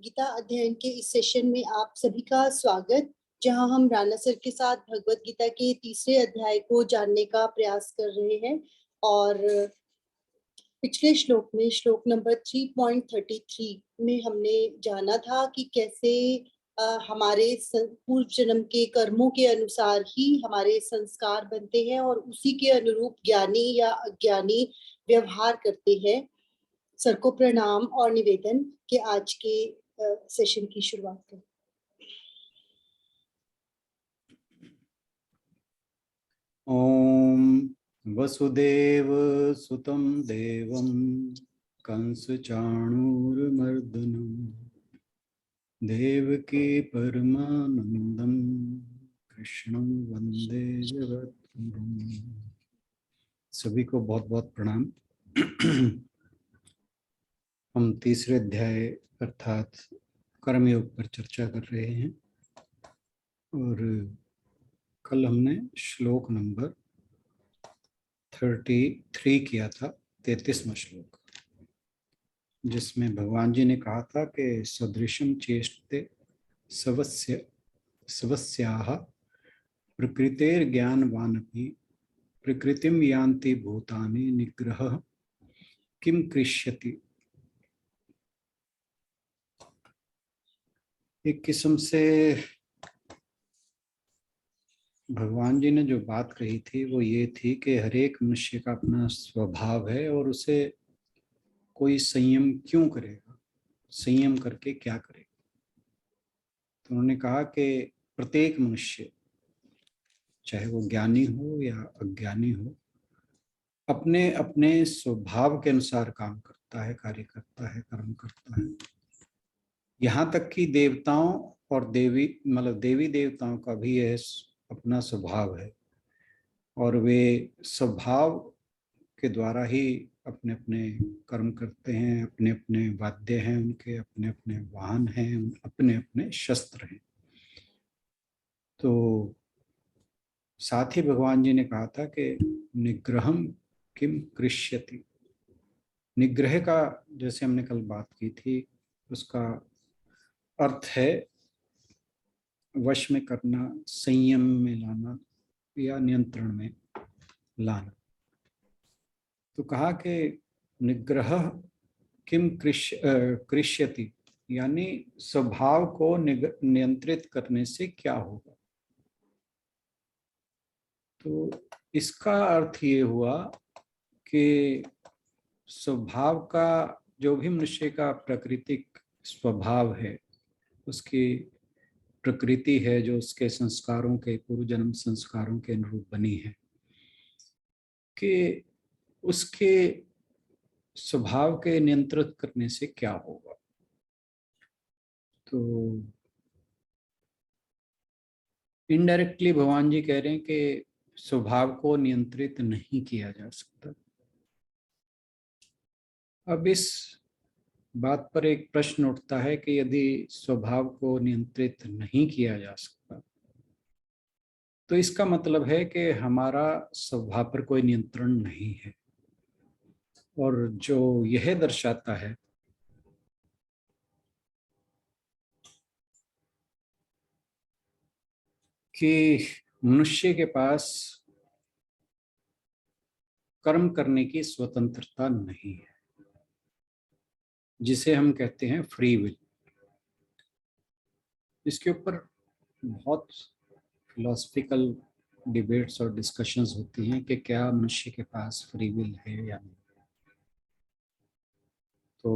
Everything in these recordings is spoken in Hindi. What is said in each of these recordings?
गीता अध्ययन के इस सेशन में आप सभी का स्वागत, जहां हम राणा सर के साथ भगवत गीता के तीसरे अध्याय को जानने का प्रयास कर रहे हैं। और पिछले श्लोक में, श्लोक नंबर 3.33 में हमने जाना था कि कैसे हमारे पूर्व जन्म के कर्मों के अनुसार ही हमारे संस्कार बनते हैं और उसी के अनुरूप ज्ञानी या अज्ञानी व्यवहार करते हैं। सर को प्रणाम और निवेदन कि आज के सेशन की शुरुआत करें। ओम वसुदेव सुतं देवं कंसचाणूरमर्दनं देवकी परमानंदं कृष्णं वंदे जगद्गुरुं। सभी को बहुत बहुत प्रणाम। हम तीसरे अध्याय अर्थात कर्मयोग पर चर्चा कर रहे हैं और कल हमने श्लोक नंबर 33 किया था, 33वां श्लोक, जिसमें भगवान जी ने कहा था कि सदृशम चेष्टते सवस्य स्वस्याः प्रकृतेर्ज्ञानवानपि प्रकृतिम यान्ति भूतानि निग्रहः किम कृष्यति। एक किस्म से भगवान जी ने जो बात कही थी वो ये थी कि हर एक मनुष्य का अपना स्वभाव है और उसे कोई संयम क्यों करेगा, संयम करके क्या करेगा। तो उन्होंने कहा कि प्रत्येक मनुष्य, चाहे वो ज्ञानी हो या अज्ञानी हो, अपने अपने स्वभाव के अनुसार काम करता है, कार्य करता है, कर्म करता है। यहाँ तक कि देवताओं और देवी देवताओं का भी यह अपना स्वभाव है और वे स्वभाव के द्वारा ही अपने अपने कर्म करते हैं। अपने अपने वाद्य हैं, उनके अपने अपने वाहन हैं, अपने अपने शस्त्र हैं। तो साथ ही भगवान जी ने कहा था कि निग्रहम किम कृष्यति। निग्रह का, जैसे हमने कल बात की थी, उसका अर्थ है वश में करना, संयम में लाना या नियंत्रण में लाना। तो कहा कि निग्रह किम कृष्यति, यानी स्वभाव को नियंत्रित करने से क्या होगा। तो इसका अर्थ ये हुआ कि स्वभाव का, जो भी मनुष्य का प्राकृतिक स्वभाव है, उसकी प्रकृति है जो उसके संस्कारों के, पूर्व जन्म संस्कारों के अनुरूप बनी है, कि उसके स्वभाव के नियंत्रित करने से क्या होगा। तो इनडायरेक्टली भगवान जी कह रहे हैं कि स्वभाव को नियंत्रित नहीं किया जा सकता। अब इस बात पर एक प्रश्न उठता है कि यदि स्वभाव को नियंत्रित नहीं किया जा सकता तो इसका मतलब है कि हमारा स्वभाव पर कोई नियंत्रण नहीं है। और जो यह दर्शाता है कि मनुष्य के पास कर्म करने की स्वतंत्रता नहीं है, जिसे हम कहते हैं फ्री विल। इसके ऊपर बहुत फिलोसफिकल डिबेट्स और डिस्कशंस होती हैं कि क्या मनुष्य के पास फ्री विल है या नहीं। तो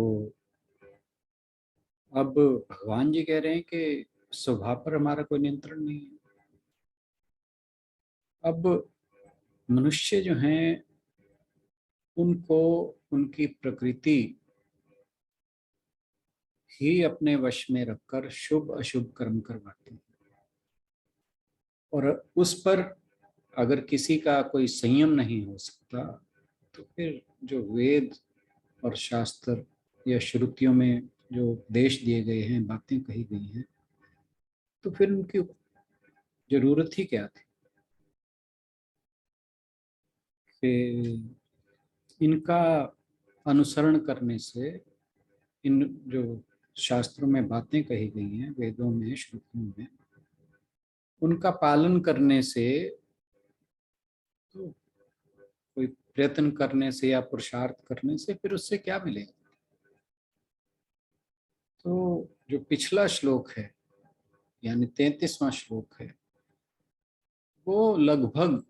अब भगवान जी कह रहे हैं कि स्वभाव पर हमारा कोई नियंत्रण नहीं है। अब मनुष्य जो हैं, उनको उनकी प्रकृति ही अपने वश में रखकर शुभ अशुभ कर्म करवाते हैं। और उस पर अगर किसी का कोई संयम नहीं हो सकता तो फिर जो वेद और शास्त्र या श्रुतियों में जो उपदेश दिए गए हैं, बातें कही गई हैं, तो फिर उनकी जरूरत ही क्या थी। कि इनका अनुसरण करने से इन जो शास्त्रों में बातें कही गई हैं, वेदों में, श्रुतियों में, उनका पालन करने से, तो कोई प्रयत्न करने से या पुरुषार्थ करने से फिर उससे क्या मिलेगा? तो जो पिछला श्लोक है यानी 33वां श्लोक है, वो लगभग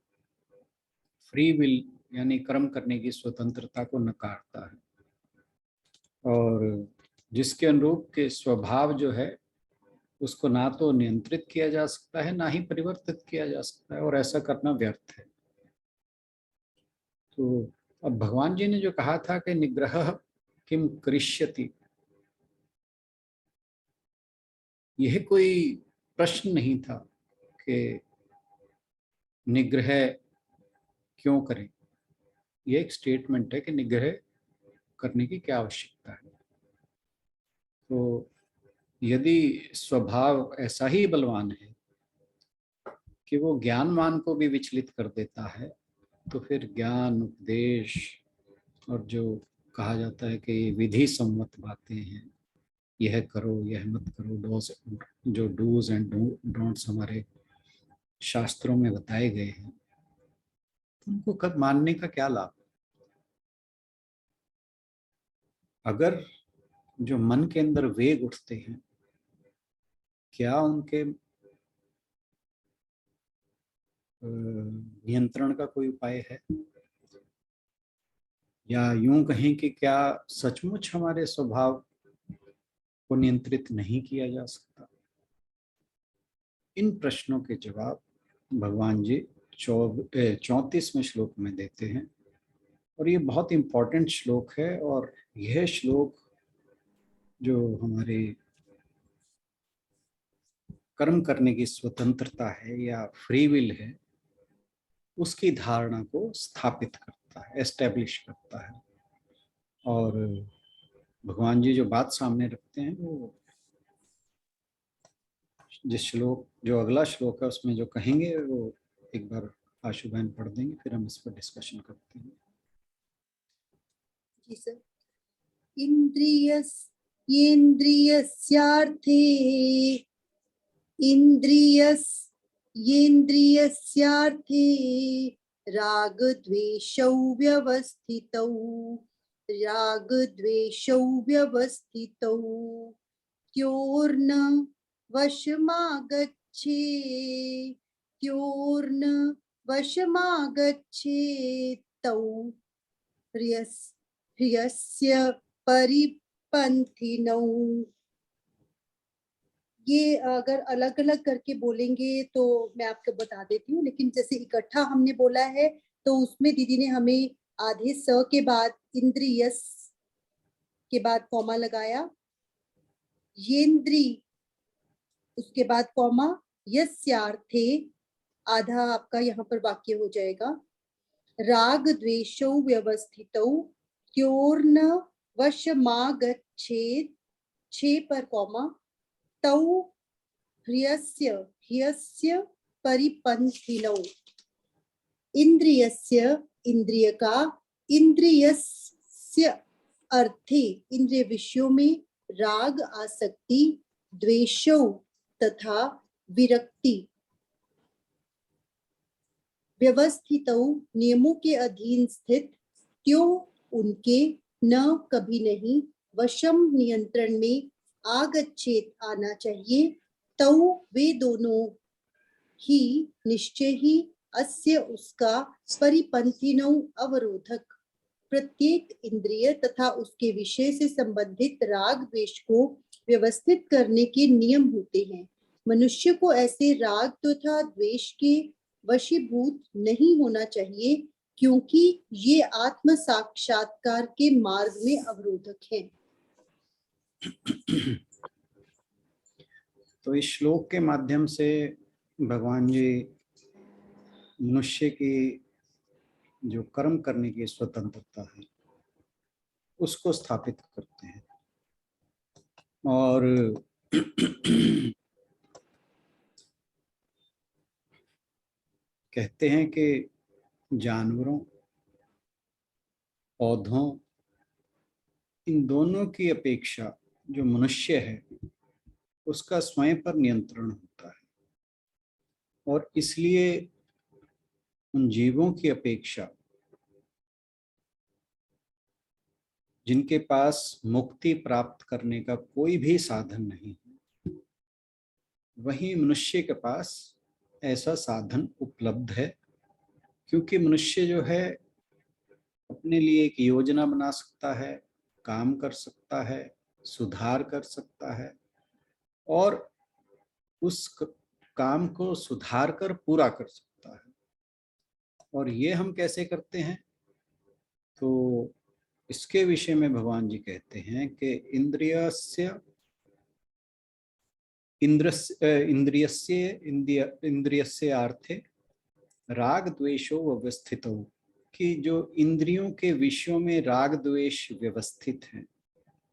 फ्री विल यानी कर्म करने की स्वतंत्रता को नकारता है, और जिसके अनुरूप के स्वभाव जो है उसको ना तो नियंत्रित किया जा सकता है, ना ही परिवर्तित किया जा सकता है, और ऐसा करना व्यर्थ है। तो अब भगवान जी ने जो कहा था कि निग्रह किम करिष्यति, यह कोई प्रश्न नहीं था कि निग्रह क्यों करें। यह एक स्टेटमेंट है कि निग्रह करने की क्या आवश्यकता है। तो यदि स्वभाव ऐसा ही बलवान है कि वो ज्ञानवान को भी विचलित कर देता है, तो फिर ज्ञान, उपदेश और जो कहा जाता है कि विधि सम्मत बातें हैं, यह करो यह मत करो, जो डूज एंड डोंट्स हमारे शास्त्रों में बताए गए हैं, उनको कब मानने का क्या लाभ? अगर जो मन के अंदर वेग उठते हैं, क्या उनके नियंत्रण का कोई उपाय है? या यूं कहें कि क्या सचमुच हमारे स्वभाव को नियंत्रित नहीं किया जा सकता? इन प्रश्नों के जवाब भगवान जी 34वें श्लोक में देते हैं, और ये बहुत इंपॉर्टेंट श्लोक है। और यह श्लोक जो हमारी कर्म करने की स्वतंत्रता है या फ्री विल है, उसकी धारणा को स्थापित करता है, एस्टेब्लिश करता है। और भगवान जी जो बात सामने रखते हैं, वो जिस श्लोक, जो अगला श्लोक है उसमें जो कहेंगे, वो एक बार आशु बहन पढ़ देंगे, फिर हम इस पर डिस्कशन करते हैं। जी सर। इंद्रियस्यार्थे इंद्रियस्यार्थे रागद्वेषौ व्यवस्थितौ रागद्वेषौ व्यवस्थितौ त्योर्न वशमागच्छे त्योर्न वशमागच्छेतौ प्रियस्य परिपन्थिनौ। ये अगर अलग अलग करके बोलेंगे तो मैं आपको बता देती हूँ, लेकिन जैसे इकट्ठा हमने बोला है तो उसमें दीदी ने हमें आधे स के बाद इंद्रियस के बाद कॉमा लगाया, येन्द्री उसके बाद कॉमा, यस्यार्थे आधा आपका यहाँ पर वाक्य हो जाएगा, राग द्वेषौ व्यवस्थितौ त्योर्न वशमागच्छेत्, 6 पर कॉमा, तौ ह्यस्य परिपन्थिनौ। इंद्रियस्य इंद्रिय का, इंद्रियस्य अर्थे इंद्रिय विषयों में, राग आसक्ति, द्वेषौ तथा विरक्ति, व्यवस्थितौ नियमों के अधीन स्थित, त्यों उनके, न कभी नहीं, वशम नियंत्रण में, आगच्छेत आना चाहिए, तौ वे दोनों ही, निश्चय ही, अस्य उसका, परिपंथिनौ अवरोधक, प्रत्येक इंद्रिय तथा उसके विषय से संबंधित राग द्वेष को व्यवस्थित करने के नियम होते हैं। मनुष्य को ऐसे राग तथा द्वेष के वशीभूत नहीं होना चाहिए, क्योंकि ये आत्म साक्षात्कार के मार्ग में अवरोधक हैं। तो इस श्लोक के माध्यम से भगवान जी मनुष्य की जो कर्म करने की स्वतंत्रता है उसको स्थापित करते हैं। और कहते हैं कि जानवरों, पौधों, इन दोनों की अपेक्षा जो मनुष्य है उसका स्वयं पर नियंत्रण होता है, और इसलिए उन जीवों की अपेक्षा जिनके पास मुक्ति प्राप्त करने का कोई भी साधन नहीं है, वहीं मनुष्य के पास ऐसा साधन उपलब्ध है। क्योंकि मनुष्य जो है अपने लिए एक योजना बना सकता है, काम कर सकता है, सुधार कर सकता है, और उस काम को सुधार कर पूरा कर सकता है। और ये हम कैसे करते हैं, तो इसके विषय में भगवान जी कहते हैं कि इंद्रियस्य अर्थे राग द्वेषो व्यवस्थितो, कि जो इंद्रियों के विषयों में राग द्वेष व्यवस्थित हैं,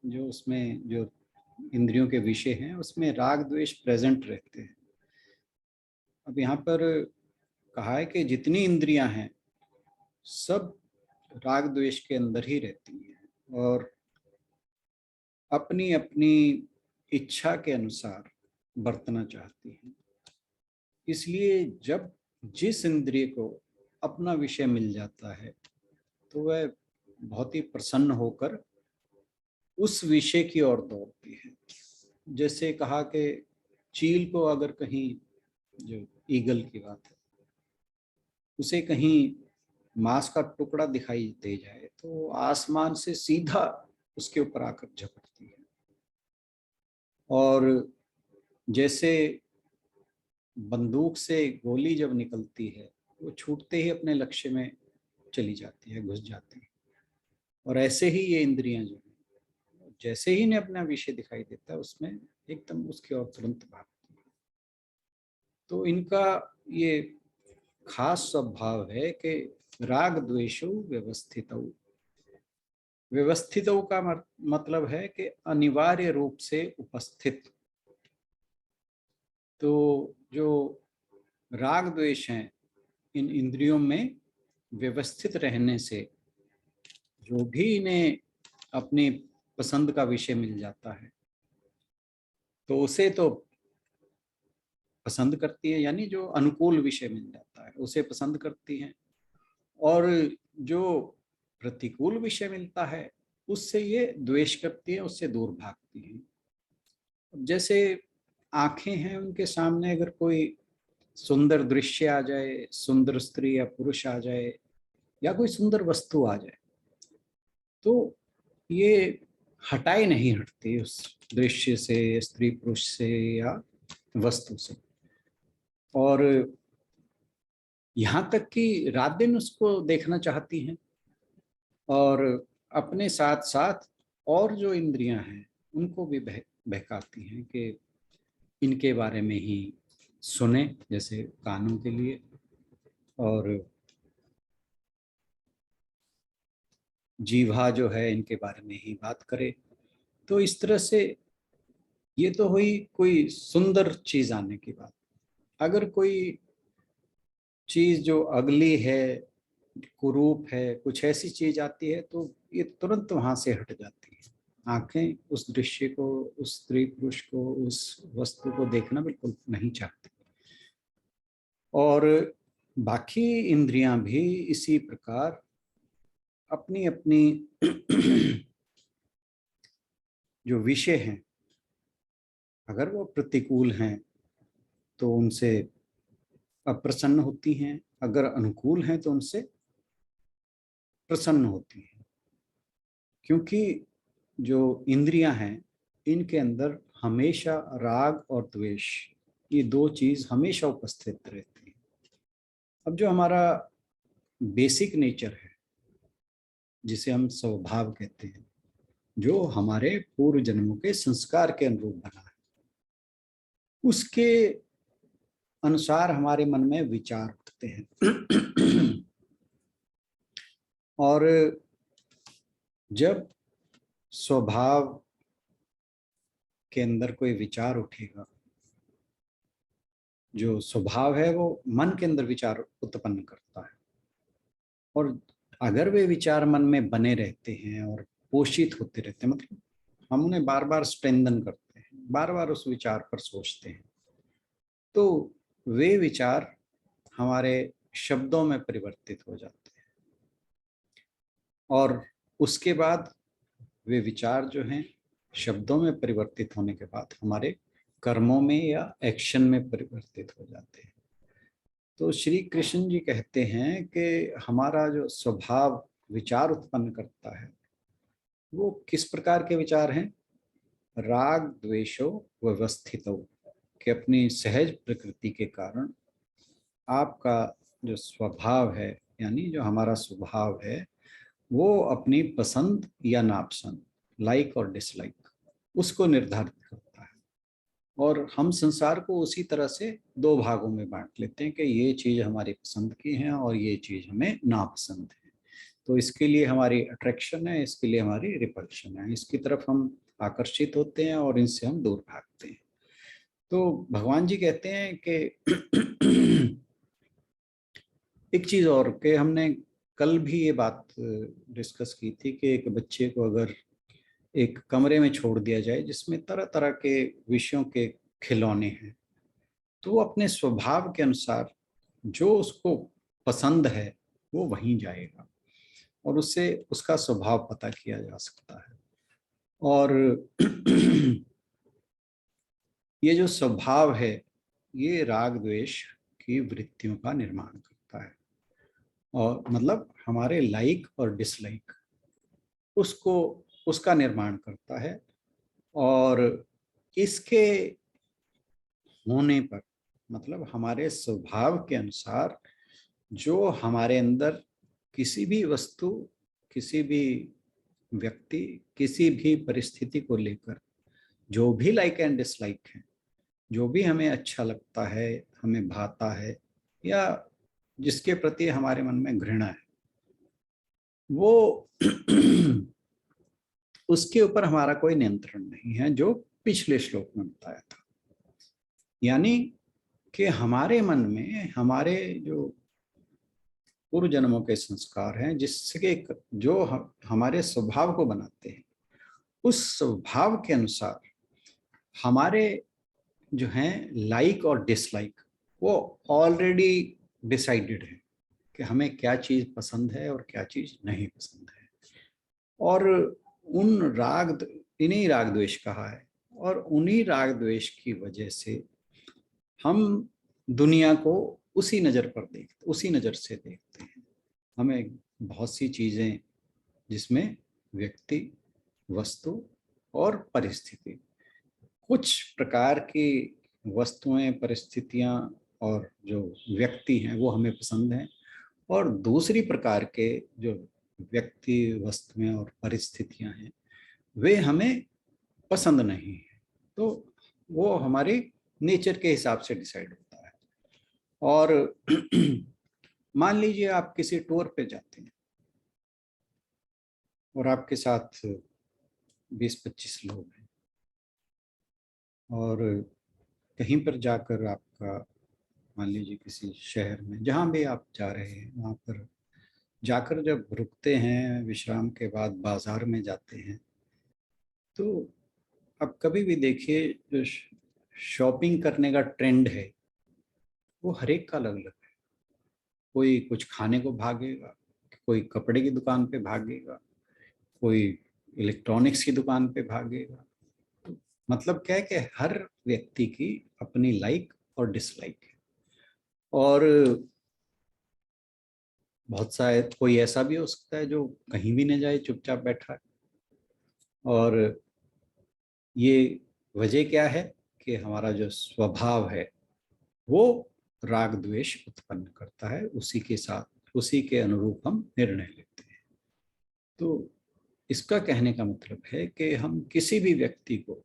जो उसमें जो इंद्रियों के विषय हैं उसमें राग द्वेष प्रेजेंट रहते हैं। अब यहाँ पर कहा है कि जितनी इंद्रियां हैं सब राग द्वेष के अंदर ही रहती हैं और अपनी अपनी इच्छा के अनुसार बरतना चाहती हैं। इसलिए जब जिस इंद्रिय को अपना विषय मिल जाता है तो वह बहुत ही प्रसन्न होकर उस विषय की ओर दौड़ती है। जैसे कहा कि चील को अगर कहीं, जो ईगल की बात है, उसे कहीं मांस का टुकड़ा दिखाई दे जाए तो आसमान से सीधा उसके ऊपर आकर झपटती है। और जैसे बंदूक से गोली जब निकलती है वो छूटते ही अपने लक्ष्य में चली जाती है, घुस जाती है। और ऐसे ही ये इंद्रियां जो है, जैसे ही इन्हें अपना विषय दिखाई देता है उसमें एकदम उसकी ओर तुरंत भागती है। तो इनका ये खास स्वभाव है कि राग द्वेषो व्यवस्थितौ। व्यवस्थितौ का मतलब है कि अनिवार्य रूप से उपस्थित। तो जो राग द्वेष हैं इन इंद्रियों में व्यवस्थित रहने से जो भी इन्हें अपनी पसंद का विषय मिल जाता है तो उसे तो पसंद करती है, यानी जो अनुकूल विषय मिल जाता है उसे पसंद करती हैं। और जो प्रतिकूल विषय मिलता है उससे ये द्वेष करती है, उससे दूर भागती है। जैसे आंखें हैं, उनके सामने अगर कोई सुंदर दृश्य आ जाए, सुंदर स्त्री या पुरुष आ जाए या कोई सुंदर वस्तु आ जाए तो ये हटाए नहीं हटती उस दृश्य से, स्त्री पुरुष से या वस्तु से। और यहाँ तक कि रात दिन उसको देखना चाहती हैं और अपने साथ साथ और जो इंद्रियां हैं उनको भी बहकाती हैं कि इनके बारे में ही सुने, जैसे कानों के लिए, और जीवा जो है इनके बारे में ही बात करे। तो इस तरह से ये तो हुई कोई सुंदर चीज आने की बात। अगर कोई चीज जो अगली है, कुरूप है, कुछ ऐसी चीज आती है तो ये तुरंत वहां से हट जाती है। आंखें उस दृश्य को, उस स्त्री पुरुष को, उस वस्तु को देखना बिल्कुल नहीं चाहती। और बाकी इंद्रियां भी इसी प्रकार अपनी अपनी जो विषय हैं, अगर वो प्रतिकूल हैं तो उनसे अप्रसन्न होती हैं, अगर अनुकूल हैं तो उनसे प्रसन्न होती हैं। क्योंकि जो इंद्रियां हैं इनके अंदर हमेशा राग और द्वेष, ये दो चीज हमेशा उपस्थित रहती है। अब जो हमारा बेसिक नेचर है जिसे हम स्वभाव कहते हैं, जो हमारे पूर्व जन्मों के संस्कार के अनुरूप बना है, उसके अनुसार हमारे मन में विचार उठते हैं। और जब स्वभाव के अंदर कोई विचार उठेगा, जो स्वभाव है वो मन के अंदर विचार उत्पन्न करता है। और अगर वे विचार मन में बने रहते हैं और पोषित होते रहते हैं, मतलब हम उन्हें बार बार स्ट्रेंथन करते हैं, बार बार उस विचार पर सोचते हैं, तो वे विचार हमारे शब्दों में परिवर्तित हो जाते हैं और उसके बाद वे विचार जो हैं शब्दों में परिवर्तित होने के बाद हमारे कर्मों में या एक्शन में परिवर्तित हो जाते हैं। तो श्री कृष्ण जी कहते हैं कि हमारा जो स्वभाव विचार उत्पन्न करता है वो किस प्रकार के विचार हैं? राग द्वेषो व्यवस्थितो, कि अपनी सहज प्रकृति के कारण आपका जो स्वभाव है, यानी जो हमारा स्वभाव है, वो अपनी पसंद या नापसंद, लाइक और डिसलाइक, उसको निर्धारित करता है। और हम संसार को उसी तरह से दो भागों में बांट लेते हैं कि ये चीज हमारी पसंद की है और ये चीज हमें नापसंद है। तो इसके लिए हमारी अट्रैक्शन है, इसके लिए हमारी रिपल्शन है, इसकी तरफ हम आकर्षित होते हैं और इनसे हम दूर भागते हैं। तो भगवान जी कहते हैं कि एक चीज और कि हमने कल भी ये बात डिस्कस की थी कि एक बच्चे को अगर एक कमरे में छोड़ दिया जाए जिसमें तरह तरह के विषयों के खिलौने हैं, तो वो अपने स्वभाव के अनुसार जो उसको पसंद है वो वहीं जाएगा और उससे उसका स्वभाव पता किया जा सकता है। और ये जो स्वभाव है ये राग द्वेष की वृत्तियों का निर्माण करता है और मतलब हमारे लाइक और डिसलाइक उसको उसका निर्माण करता है। और इसके होने पर मतलब हमारे स्वभाव के अनुसार जो हमारे अंदर किसी भी वस्तु, किसी भी व्यक्ति, किसी भी परिस्थिति को लेकर जो भी लाइक एंड डिसलाइक है, जो भी हमें अच्छा लगता है, हमें भाता है या जिसके प्रति हमारे मन में घृणा है, वो उसके ऊपर हमारा कोई नियंत्रण नहीं है, जो पिछले श्लोक में बताया था। यानी कि हमारे मन में हमारे जो पूर्व जन्मों के संस्कार हैं जिसके जो हमारे स्वभाव को बनाते हैं, उस स्वभाव के अनुसार हमारे जो हैं लाइक और डिसलाइक वो ऑलरेडी डिसाइडेड है कि हमें क्या चीज पसंद है और क्या चीज नहीं पसंद है। और उन इन्हीं राग द्वेष कहा है और उन्हीं राग द्वेष की वजह से हम दुनिया को उसी नजर से देखते हैं। हमें बहुत सी चीजें जिसमें व्यक्ति, वस्तु और परिस्थिति, कुछ प्रकार की वस्तुएं, परिस्थितियां और जो व्यक्ति हैं वो हमें पसंद हैं और दूसरी प्रकार के जो व्यक्ति, वस्तुएं और परिस्थितियां हैं वे हमें पसंद नहीं है। तो वो हमारे नेचर के हिसाब से डिसाइड होता है। और मान लीजिए आप किसी टूर पे जाते हैं और आपके साथ 20-25 लोग हैं और कहीं पर जाकर आपका, मान लीजिए किसी शहर में, जहाँ भी आप जा रहे हैं वहाँ पर जाकर जब रुकते हैं, विश्राम के बाद बाजार में जाते हैं, तो अब कभी भी देखिए जो शॉपिंग करने का ट्रेंड है वो हर एक का अलग अलग है। कोई कुछ खाने को भागेगा, कोई कपड़े की दुकान पे भागेगा, कोई इलेक्ट्रॉनिक्स की दुकान पे भागेगा। तो मतलब क्या है कि हर व्यक्ति की अपनी लाइक और डिसलाइक है। और बहुत सारे कोई ऐसा भी हो सकता है जो कहीं भी न जाए, चुपचाप बैठा है। और ये वजह क्या है कि हमारा जो स्वभाव है वो राग द्वेष उत्पन्न करता है, उसी के साथ उसी के अनुरूप हम निर्णय लेते हैं। तो इसका कहने का मतलब है कि हम किसी भी व्यक्ति को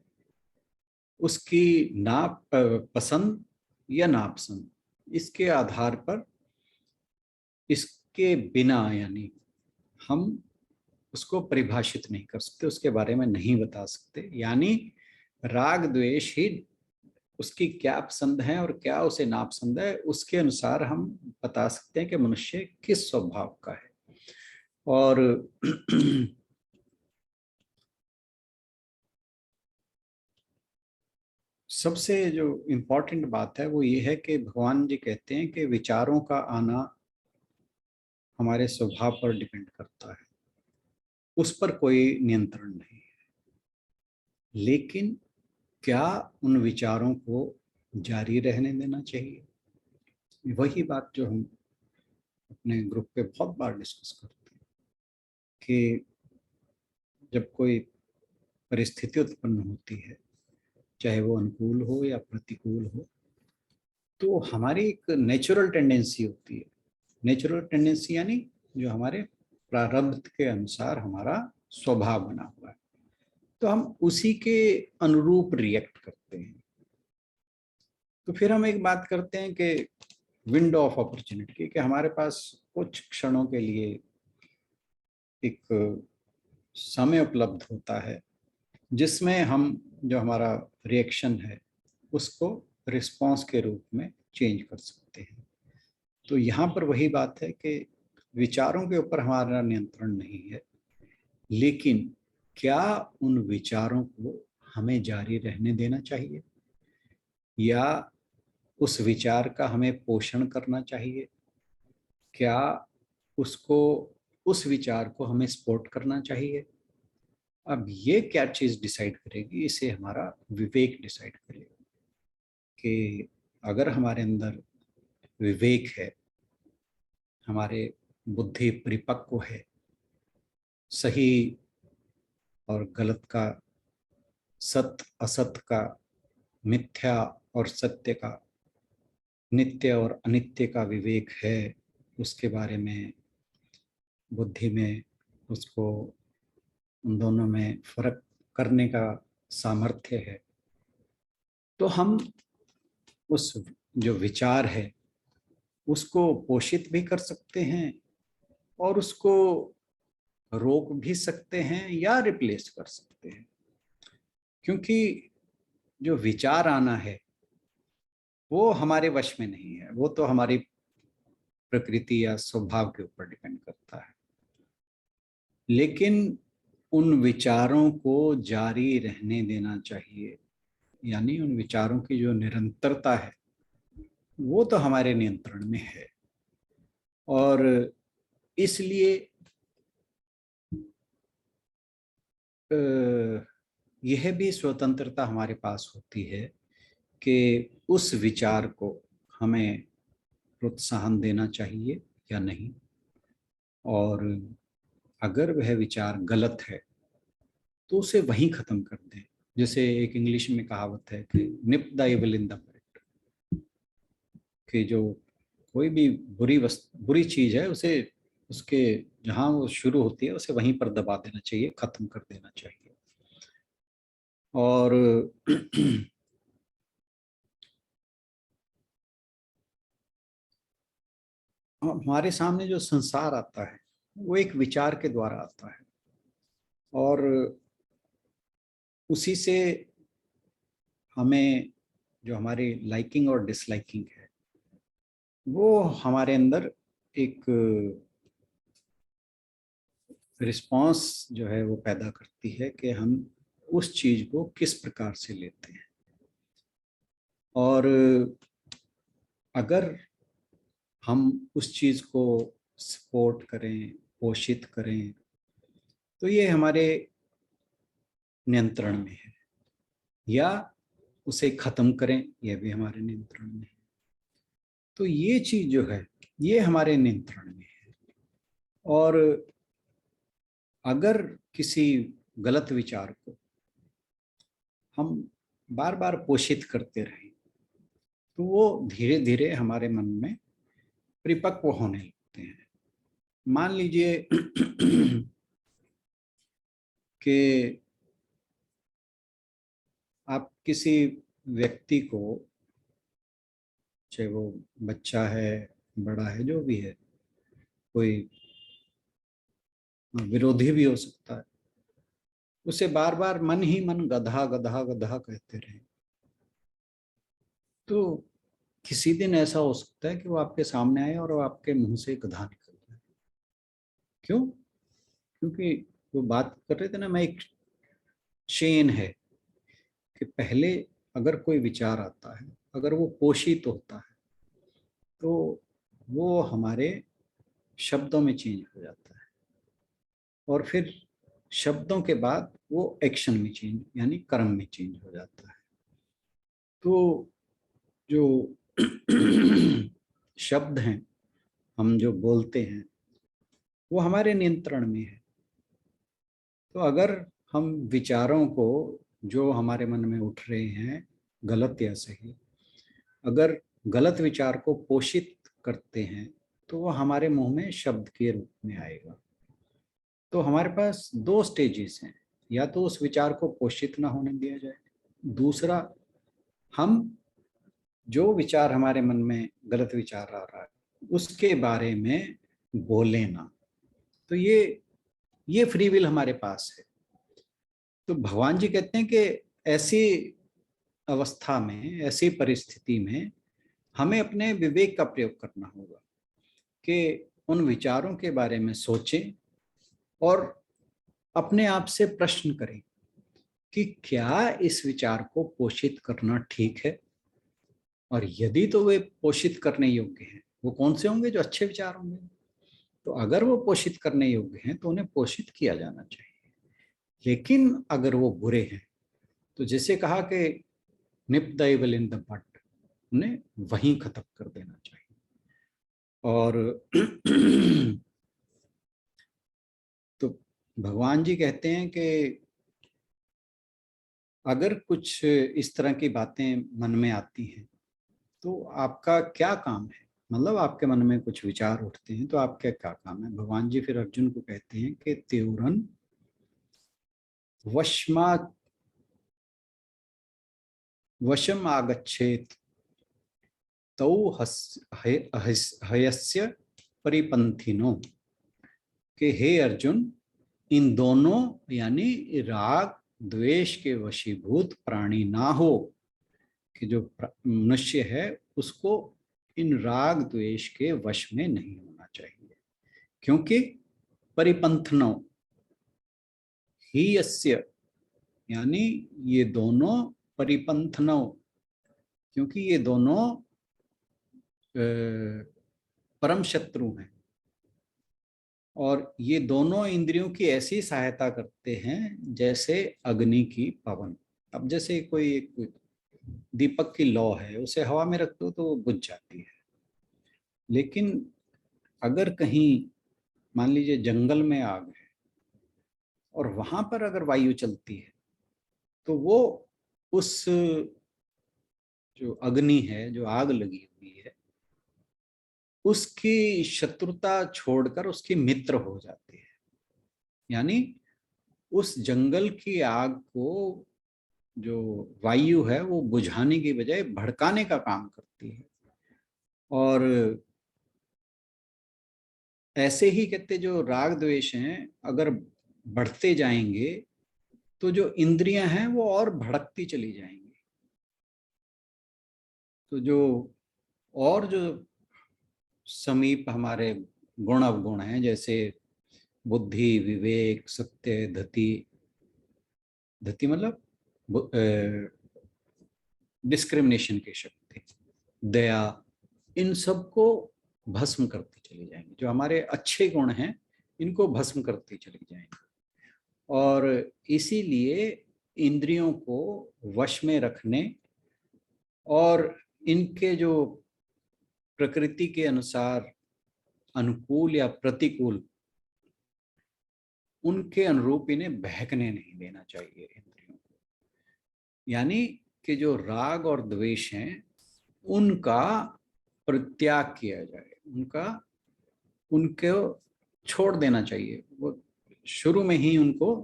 उसकी पसंद या नापसंद, इसके आधार पर, इसके बिना यानी हम उसको परिभाषित नहीं कर सकते, उसके बारे में नहीं बता सकते। यानी राग द्वेष ही उसकी क्या पसंद है और क्या उसे नापसंद है, उसके अनुसार हम बता सकते हैं कि मनुष्य किस स्वभाव का है। और सबसे जो इम्पोर्टेंट बात है वो ये है कि भगवान जी कहते हैं कि विचारों का आना हमारे स्वभाव पर डिपेंड करता है, उस पर कोई नियंत्रण नहीं है। लेकिन क्या उन विचारों को जारी रहने देना चाहिए? वही बात जो हम अपने ग्रुप पे बहुत बार डिस्कस करते हैं कि जब कोई परिस्थिति उत्पन्न होती है, चाहे वो अनुकूल हो या प्रतिकूल हो, तो हमारी एक नेचुरल टेंडेंसी होती है। नेचुरल टेंडेंसी यानी जो हमारे प्रारब्ध के अनुसार हमारा स्वभाव बना हुआ है, तो हम उसी के अनुरूप रिएक्ट करते हैं। तो फिर हम एक बात करते हैं कि विंडो ऑफ अपॉर्चुनिटी, कि हमारे पास कुछ क्षणों के लिए एक समय उपलब्ध होता है जिसमें हम जो हमारा रिएक्शन है उसको रिस्पॉन्स के रूप में चेंज कर सकते हैं। तो यहाँ पर वही बात है कि विचारों के ऊपर हमारा नियंत्रण नहीं है, लेकिन क्या उन विचारों को हमें जारी रहने देना चाहिए या उस विचार का हमें पोषण करना चाहिए? क्या उसको उस विचार को हमें सपोर्ट करना चाहिए? अब ये क्या चीज डिसाइड करेगी? इसे हमारा विवेक डिसाइड करेगा कि अगर हमारे अंदर विवेक है, हमारे बुद्धि परिपक्व है, सही और गलत का, सत्य असत्य का, मिथ्या और सत्य का, नित्य और अनित्य का विवेक है, उसके बारे में बुद्धि में उसको उन दोनों में फर्क करने का सामर्थ्य है, तो हम उस जो विचार है उसको पोषित भी कर सकते हैं और उसको रोक भी सकते हैं या रिप्लेस कर सकते हैं। क्योंकि जो विचार आना है वो हमारे वश में नहीं है, वो तो हमारी प्रकृति या स्वभाव के ऊपर डिपेंड करता है। लेकिन उन विचारों को जारी रहने देना चाहिए, यानी उन विचारों की जो निरंतरता है वो तो हमारे नियंत्रण में है। और इसलिए यह भी स्वतंत्रता हमारे पास होती है कि उस विचार को हमें प्रोत्साहन देना चाहिए या नहीं, और अगर वह विचार गलत है तो उसे वहीं खत्म कर दें। जैसे एक इंग्लिश में कहावत है कि nip the evil in the bud, कि जो कोई भी बुरी चीज है उसे उसके जहां वो शुरू होती है उसे वहीं पर दबा देना चाहिए, खत्म कर देना चाहिए। और हमारे सामने जो संसार आता है वो एक विचार के द्वारा आता है, और उसी से हमें जो हमारी लाइकिंग और डिसलाइकिंग है वो हमारे अंदर एक रिस्पांस जो है वो पैदा करती है कि हम उस चीज को किस प्रकार से लेते हैं। और अगर हम उस चीज को सपोर्ट करें, पोषित करें, तो ये हमारे नियंत्रण में है, या उसे खत्म करें यह भी हमारे नियंत्रण में है। तो ये चीज जो है ये हमारे नियंत्रण में है। और अगर किसी गलत विचार को हम बार बार पोषित करते रहें तो वो धीरे धीरे हमारे मन में परिपक्व होने लगते हैं। मान लीजिए कि आप किसी व्यक्ति को, चाहे वो बच्चा है, बड़ा है, जो भी है, कोई विरोधी भी हो सकता है, उसे बार बार मन ही मन गधा गधा गधा कहते रहे, तो किसी दिन ऐसा हो सकता है कि वो आपके सामने आए और वो आपके मुंह से गधा निकल जाए। क्यों? क्योंकि वो बात कर रहे थे ना, मैं एक चेन है कि पहले अगर कोई विचार आता है, अगर वो पोषित होता है, तो वो हमारे शब्दों में चेंज हो जाता है, और फिर शब्दों के बाद वो एक्शन में चेंज, यानी कर्म में चेंज हो जाता है। तो जो शब्द हैं, हम जो बोलते हैं, वो हमारे नियंत्रण में है। तो अगर हम विचारों को, जो हमारे मन में उठ रहे हैं, गलत या सही, अगर गलत विचार को पोषित करते हैं, तो वो हमारे मुंह में शब्द के रूप में आएगा। तो हमारे पास दो स्टेजेस हैं, या तो उस विचार को पोषित ना होने दिया जाए, दूसरा हम जो विचार हमारे मन में गलत विचार आ रहा है उसके बारे में बोले ना। तो ये फ्री विल हमारे पास है। तो भगवान जी कहते हैं कि ऐसी अवस्था में, ऐसी परिस्थिति में हमें अपने विवेक का प्रयोग करना होगा कि उन विचारों के बारे में सोचें और अपने आप से प्रश्न करें कि क्या इस विचार को पोषित करना ठीक है, और यदि तो वे पोषित करने योग्य हैं, वो कौन से होंगे? जो अच्छे विचार होंगे। तो अगर वो पोषित करने योग्य हैं तो उन्हें पोषित किया जाना चाहिए। लेकिन अगर वो बुरे हैं, तो जैसे कहा कि nip the evil in the bud, उन्हें वहीं खत्म कर देना चाहिए। और तो भगवान जी कहते हैं कि अगर कुछ इस तरह की बातें मन में आती हैं, तो आपका क्या काम है? मतलब आपके मन में कुछ विचार उठते हैं, तो आपका क्या काम है? भगवान जी फिर अर्जुन को कहते हैं कि त्योरन वशम आगच्छेत तौ हयस्य परिपंथिनो, कि हे अर्जुन, इन दोनों यानी राग द्वेष के वशीभूत प्राणी ना हो, कि जो मनुष्य है उसको इन राग द्वेष के वश में नहीं होना चाहिए, क्योंकि परिपंथनो ही यस्य, यानी ये दोनों परिपंथनो, क्योंकि ये दोनों परम शत्रु हैं, और ये दोनों इंद्रियों की ऐसी सहायता करते हैं जैसे अग्नि की पवन। अब जैसे कोई एक दीपक की लौ है, उसे हवा में रख दो तो वो बुझ जाती है, लेकिन अगर कहीं मान लीजिए जंगल में आग है और वहां पर अगर वायु चलती है, तो वो उस जो अग्नि है, जो आग लगी हुई है, उसकी शत्रुता छोड़कर उसकी मित्र हो जाती है। यानी उस जंगल की आग को जो वायु है वो बुझाने की बजाय भड़काने का काम करती है। और ऐसे ही कहते जो राग द्वेष हैं, अगर बढ़ते जाएंगे तो जो इंद्रियां हैं वो और भड़कती चली जाएंगी। तो जो समीप हमारे गुण अवगुण हैं, जैसे बुद्धि, विवेक, सत्य, धति, धति मतलब डिस्क्रिमिनेशन की शक्ति, दया, इन सब को भस्म करती चली जाएंगी। जो हमारे अच्छे गुण हैं इनको भस्म करती चली जाएंगी। और इसीलिए इंद्रियों को वश में रखने और इनके जो प्रकृति के अनुसार अनुकूल या प्रतिकूल, उनके अनुरूप इन्हें बहकने नहीं देना चाहिए इंद्रियों को। यानी कि जो राग और द्वेष हैं उनका परित्याग किया जाए, उनको छोड़ देना चाहिए, वो शुरू में ही उनको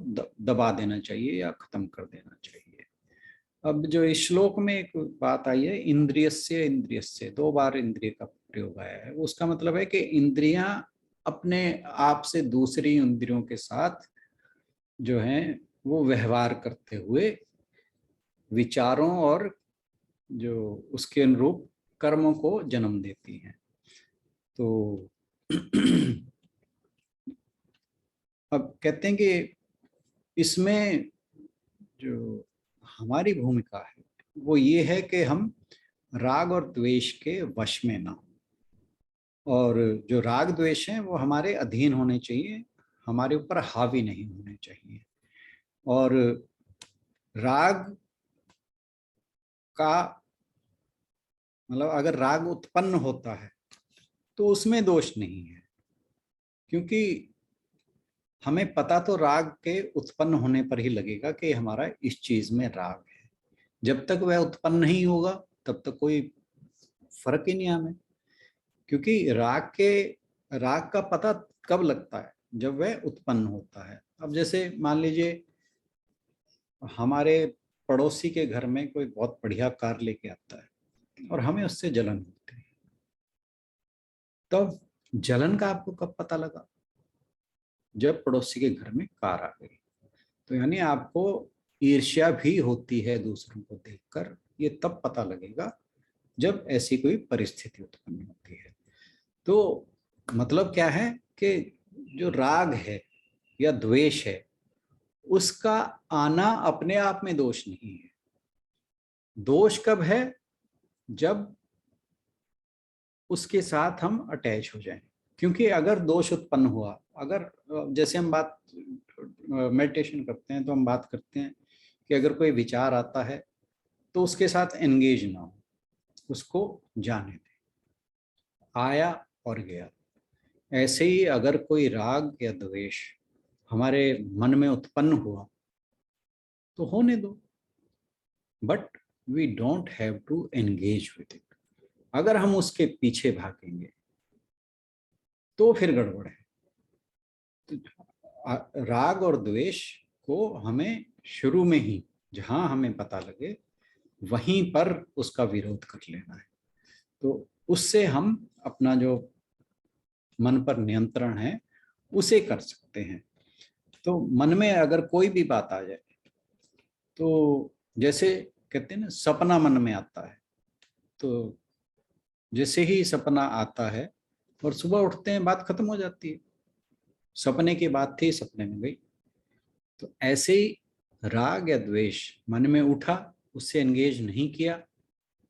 दबा देना चाहिए या खत्म कर देना चाहिए। अब जो इस श्लोक में एक बात आई है, इंद्रियस्य इंद्रियस्य, 2 बार इंद्रिय का प्रयोग आया है, उसका मतलब है कि इंद्रियां अपने आप से दूसरी इंद्रियों के साथ जो है वो व्यवहार करते हुए विचारों और जो उसके अनुरूप कर्मों को जन्म देती हैं। तो अब कहते हैं कि इसमें जो हमारी भूमिका है वो ये है कि हम राग और द्वेष के वश में ना हो। और जो राग द्वेष हैं वो हमारे अधीन होने चाहिए, हमारे ऊपर हावी नहीं होने चाहिए। और राग का मतलब अगर राग उत्पन्न होता है तो उसमें दोष नहीं है, क्योंकि हमें पता तो राग के उत्पन्न होने पर ही लगेगा कि हमारा इस चीज में राग है। जब तक वह उत्पन्न नहीं होगा तब तक कोई फर्क ही नहीं हमें, क्योंकि राग का पता कब लगता है, जब वह उत्पन्न होता है। अब जैसे मान लीजिए हमारे पड़ोसी के घर में कोई बहुत बढ़िया कार लेके आता है और हमें उससे जलन होती है, तब जलन का आपको कब पता लगा? जब पड़ोसी के घर में कार आ गई। तो यानी आपको ईर्ष्या भी होती है दूसरों को देखकर, ये तब पता लगेगा जब ऐसी कोई परिस्थिति उत्पन्न होती है। तो मतलब क्या है कि जो राग है या द्वेष है उसका आना अपने आप में दोष नहीं है। दोष कब है? जब उसके साथ हम अटैच हो जाएं। क्योंकि अगर दोष उत्पन्न हुआ, अगर जैसे हम बात मेडिटेशन करते हैं तो हम बात करते हैं कि अगर कोई विचार आता है तो उसके साथ एंगेज ना हो, उसको जाने दें, आया और गया। ऐसे ही अगर कोई राग या द्वेष हमारे मन में उत्पन्न हुआ तो होने दो, but we don't have to engage with it. अगर हम उसके पीछे भागेंगे तो फिर गड़बड़ है। तो राग और द्वेष को हमें शुरू में ही जहां हमें पता लगे वहीं पर उसका विरोध कर लेना है। तो उससे हम अपना जो मन पर नियंत्रण है उसे कर सकते हैं। तो मन में अगर कोई भी बात आ जाए, तो जैसे कहते हैं ना सपना मन में आता है, तो जैसे ही सपना आता है और सुबह उठते हैं बात खत्म हो जाती है, सपने की बात थी सपने में गई। तो ऐसे ही राग या द्वेष मन में उठा, उससे एंगेज नहीं किया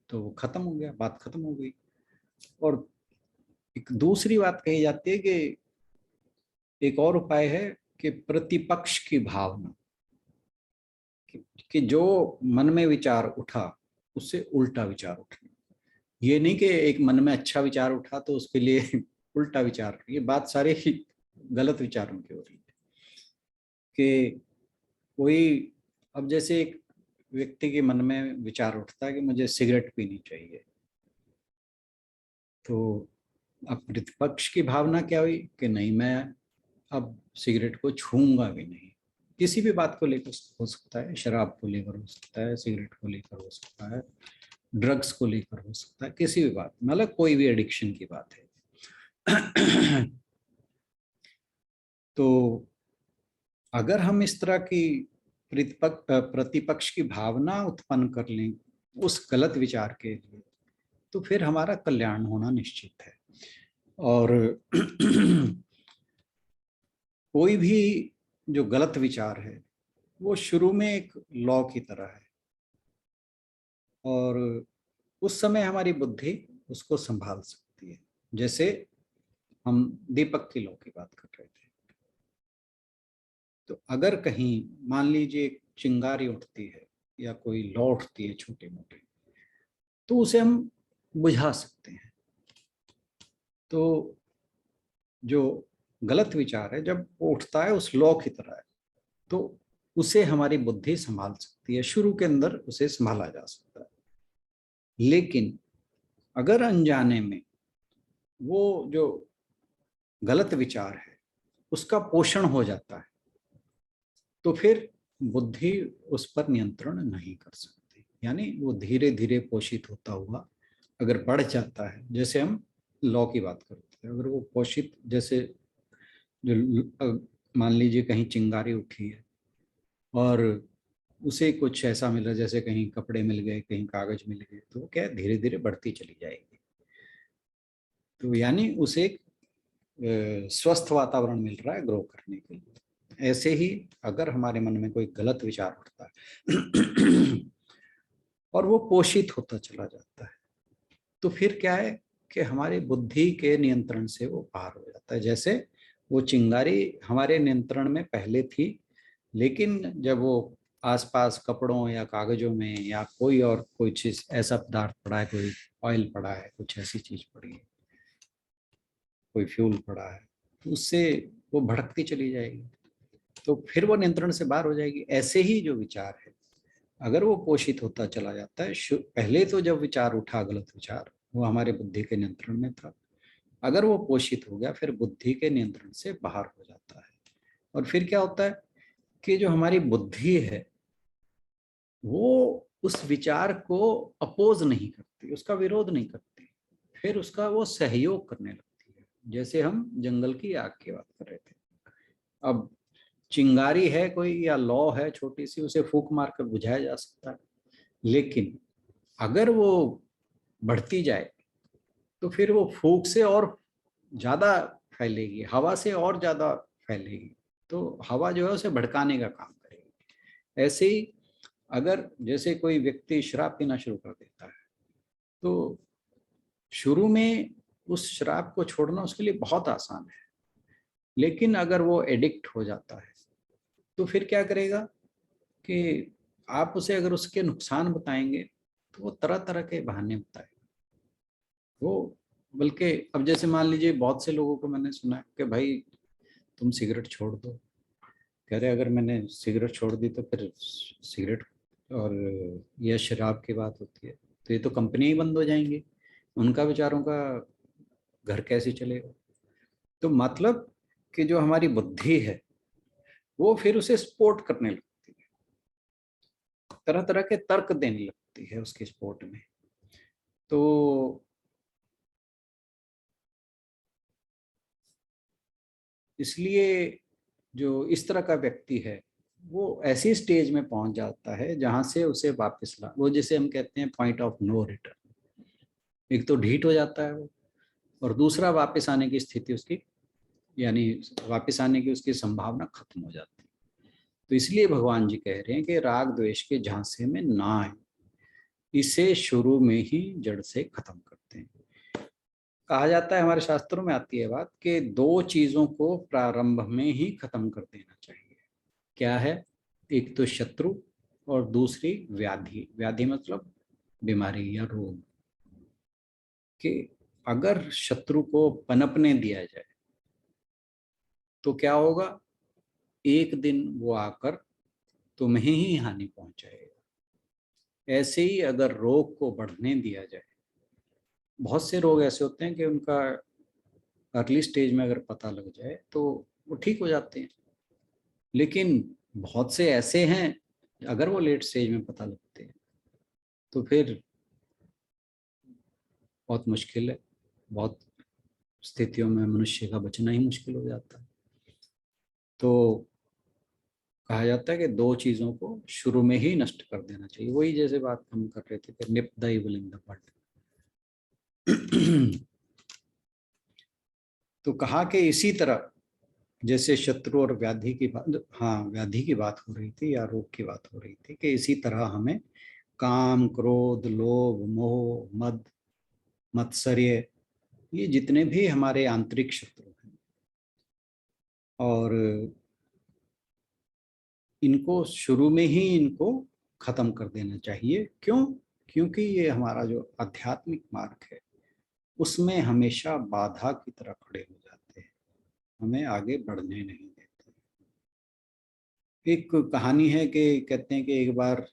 तो वो खत्म हो गया, बात खत्म हो गई। और एक दूसरी बात कही जाती है कि एक और उपाय है कि प्रतिपक्ष की भावना, कि जो मन में विचार उठा उससे उल्टा विचार उठना। ये नहीं कि एक मन में अच्छा विचार उठा तो उसके लिए उल्टा विचार, ये बात सारे ही गलत विचारों की हो रही है। कि कोई, अब जैसे एक व्यक्ति के मन में विचार उठता है कि मुझे सिगरेट पीनी चाहिए, तो अब प्रतिपक्ष की भावना क्या हुई कि नहीं, मैं अब सिगरेट को छूंगा भी नहीं। किसी भी बात को लेकर हो सकता है, शराब को लेकर हो सकता है, सिगरेट को लेकर हो सकता है, ड्रग्स को लेकर हो सकता है, किसी भी बात, मतलब कोई भी एडिक्शन की बात है। तो अगर हम इस तरह की प्रतिपक्ष की भावना उत्पन्न कर लें उस गलत विचार के लिए, तो फिर हमारा कल्याण होना निश्चित है। और कोई भी जो गलत विचार है वो शुरू में एक लॉ की तरह है, और उस समय हमारी बुद्धि उसको संभाल सकती है। जैसे हम दीपक की लौ की बात कर रहे थे, तो अगर कहीं मान लीजिए चिंगारी उठती है या कोई लौ उठती है छोटे मोटे, तो उसे हम बुझा सकते हैं। तो जो गलत विचार है जब वो उठता है उस लौ की तरह है, तो उसे हमारी बुद्धि संभाल सकती है, शुरू के अंदर उसे संभाला जा सकता है। लेकिन अगर अनजाने में वो जो गलत विचार है उसका पोषण हो जाता है, तो फिर बुद्धि उस पर नियंत्रण नहीं कर सकती। यानी वो धीरे धीरे पोषित होता हुआ अगर बढ़ जाता है, जैसे हम लॉ की बात करते हैं, अगर वो पोषित, जैसे जो मान लीजिए कहीं चिंगारी उठी है और उसे कुछ ऐसा मिला, जैसे कहीं कपड़े मिल गए, कहीं कागज मिल गए, तो वो क्या है धीरे धीरे बढ़ती चली जाएगी। तो यानी उसे एक स्वस्थ वातावरण मिल रहा है ग्रो करने के लिए। ऐसे ही अगर हमारे मन में कोई गलत विचार उठता है और वो पोषित होता चला जाता है, तो फिर क्या है कि हमारी बुद्धि के नियंत्रण से वो बाहर हो जाता है। जैसे वो चिंगारी हमारे नियंत्रण में पहले थी, लेकिन जब वो आसपास कपड़ों या कागजों में या कोई चीज ऐसा पदार्थ पड़ा है, कोई ऑयल पड़ा है, कुछ ऐसी चीज पड़ी है, कोई फ्यूल पड़ा है, तो उससे वो भड़कती चली जाएगी, तो फिर वो नियंत्रण से बाहर हो जाएगी। ऐसे ही जो विचार है, अगर वो पोषित होता चला जाता है, पहले तो जब विचार उठा गलत विचार, वो हमारे बुद्धि के नियंत्रण में था, अगर वो पोषित हो गया फिर बुद्धि के नियंत्रण से बाहर हो जाता है। और फिर क्या होता है कि जो हमारी बुद्धि है वो उस विचार को अपोज नहीं करती, उसका विरोध नहीं करती, फिर उसका वो सहयोग करने लगती है। जैसे हम जंगल की आग की बात कर रहे थे, अब चिंगारी है कोई या लौ है छोटी सी, उसे फूंक मार कर बुझाया जा सकता है, लेकिन अगर वो बढ़ती जाए तो फिर वो फूंक से और ज्यादा फैलेगी, हवा से और ज्यादा फैलेगी, तो हवा जो है उसे भड़काने का काम करेगी। ऐसे ही अगर जैसे कोई व्यक्ति शराब पीना शुरू कर देता है, तो शुरू में उस शराब को छोड़ना उसके लिए बहुत आसान है, लेकिन अगर वो एडिक्ट हो जाता है तो फिर क्या करेगा कि आप उसे अगर उसके नुकसान बताएंगे तो वो तरह तरह के बहाने बताएगा। वो बल्कि अब जैसे मान लीजिए बहुत से लोगों को मैंने सुना है कि भाई तुम सिगरेट छोड़ दो, कह रहे अगर मैंने सिगरेट छोड़ दी तो फिर सिगरेट और यह शराब की बात होती है तो ये तो कंपनियां ही बंद हो जाएंगी, उनका बेचारों का घर कैसे चलेगा। तो मतलब कि जो हमारी बुद्धि है वो फिर उसे सपोर्ट करने लगती है, तरह तरह के तर्क देने लगती है उसके सपोर्ट में। तो इसलिए जो इस तरह का व्यक्ति है वो ऐसी स्टेज में पहुंच जाता है जहां से उसे वापस ला, वो जिसे हम कहते हैं पॉइंट ऑफ नो रिटर्न। एक तो ढीठ हो जाता है वो, और दूसरा वापस आने की स्थिति उसकी, यानी वापस आने की उसकी संभावना खत्म हो जाती है। तो इसलिए भगवान जी कह रहे हैं कि राग द्वेष के झांसे में ना आए, इसे शुरू में ही जड़ से खत्म करते हैं। कहा जाता है, हमारे शास्त्रों में आती है बात कि दो चीजों को प्रारंभ में ही खत्म कर देना चाहिए। क्या है? एक तो शत्रु और दूसरी व्याधि। व्याधि मतलब बीमारी या रोग। कि अगर शत्रु को पनपने दिया जाए तो क्या होगा, एक दिन वो आकर तुम्हें ही हानि पहुंचाएगा। ऐसे ही अगर रोग को बढ़ने दिया जाए, बहुत से रोग ऐसे होते हैं कि उनका अर्ली स्टेज में अगर पता लग जाए तो वो ठीक हो जाते हैं, लेकिन बहुत से ऐसे हैं अगर वो लेट स्टेज में पता लगते हैं तो फिर बहुत मुश्किल है, बहुत स्थितियों में मनुष्य का बचना ही मुश्किल हो जाता है। तो कहा जाता है कि दो चीजों को शुरू में ही नष्ट कर देना चाहिए। वही जैसे बात हम कर रहे थे कि nip the evil in the bud. तो कहा कि इसी तरह जैसे शत्रु और व्याधि की बात, हाँ व्याधि की बात हो रही थी या रोग की बात हो रही थी, कि इसी तरह हमें काम, क्रोध, लोभ, मोह, मद, मत्सर्य, ये जितने भी हमारे आंतरिक शत्रु हैं, और इनको शुरू में ही इनको खत्म कर देना चाहिए। क्यों? क्योंकि ये हमारा जो आध्यात्मिक मार्ग है उसमें हमेशा बाधा की तरह खड़े हो जाते हैं, हमें आगे बढ़ने नहीं देते। एक कहानी है कि कहते हैं कि एक बार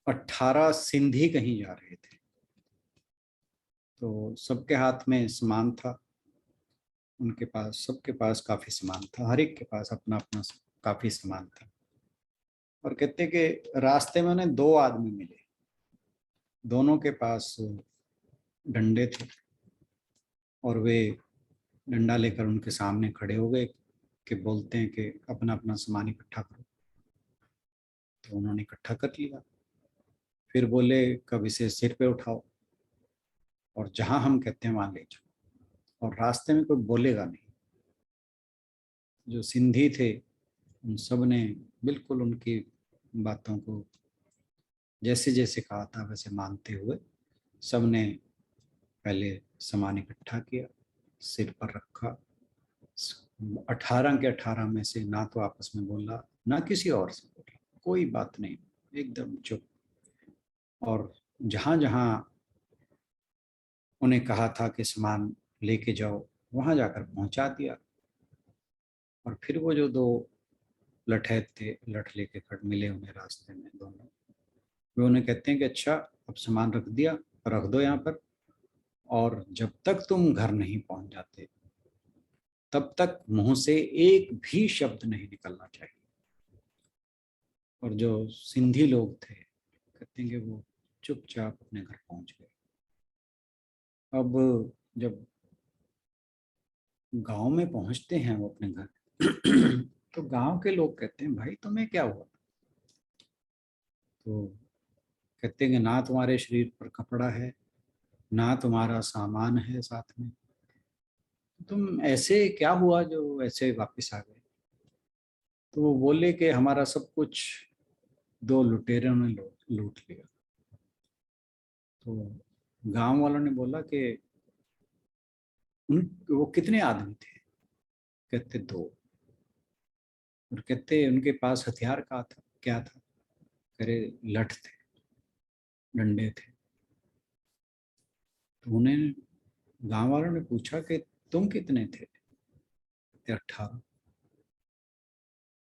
18 सिंधी कहीं जा रहे थे, तो सबके हाथ में सामान था, उनके पास सबके पास काफी सामान था, हर एक के पास अपना अपना काफी सामान था। और कहते हैं कि रास्ते में उन्हें दो आदमी मिले, दोनों के पास डंडे थे, और वे डंडा लेकर उनके सामने खड़े हो गए कि बोलते हैं कि अपना अपना सामान इकट्ठा करो। तो उन्होंने इकट्ठा कर लिया, फिर बोले कब इसे सिर पे उठाओ और जहां हम कहते हैं वहां ले जाओ, और रास्ते में कोई बोलेगा नहीं। जो सिंधी थे उन सब ने बिल्कुल उनकी बातों को जैसे जैसे कहा था वैसे मानते हुए सबने पहले सामान इकट्ठा किया, सिर पर रखा। 18 के 18 में से ना तो आपस में बोला, ना किसी और से बोला, कोई बात नहीं, एकदम चुप। और जहां जहां उन्हें कहा था कि सामान लेके जाओ, वहां जाकर पहुंचा दिया। और फिर वो जो दो लठैत थे, लठ लेके खड़ मिले उन्हें रास्ते में दोनों, वे उन्हें कहते हैं कि अच्छा अब सामान रख दिया, रख दो यहाँ पर, और जब तक तुम घर नहीं पहुंच जाते तब तक मुंह से एक भी शब्द नहीं निकलना चाहिए। और जो सिंधी लोग थे कहते हैं कि वो चुपचाप अपने घर पहुंच गए। अब जब गांव में पहुंचते हैं वो अपने घर तो गांव के लोग कहते हैं भाई तुम्हें क्या हुआ? तो कहते हैं कि ना तुम्हारे शरीर पर कपड़ा है, ना तुम्हारा सामान है साथ में, तुम ऐसे क्या हुआ जो ऐसे वापस आ गए? तो वो बोले कि हमारा सब कुछ दो लुटेरों ने लूट लिया। तो गांव वालों ने बोला कि उन वो कितने आदमी थे? कहते दो। और कहते उनके पास हथियार का था क्या था? करे लठ थे, डंडे थे। तो उन्हें गांव वालों ने पूछा कि तुम कितने थे? कहते 18।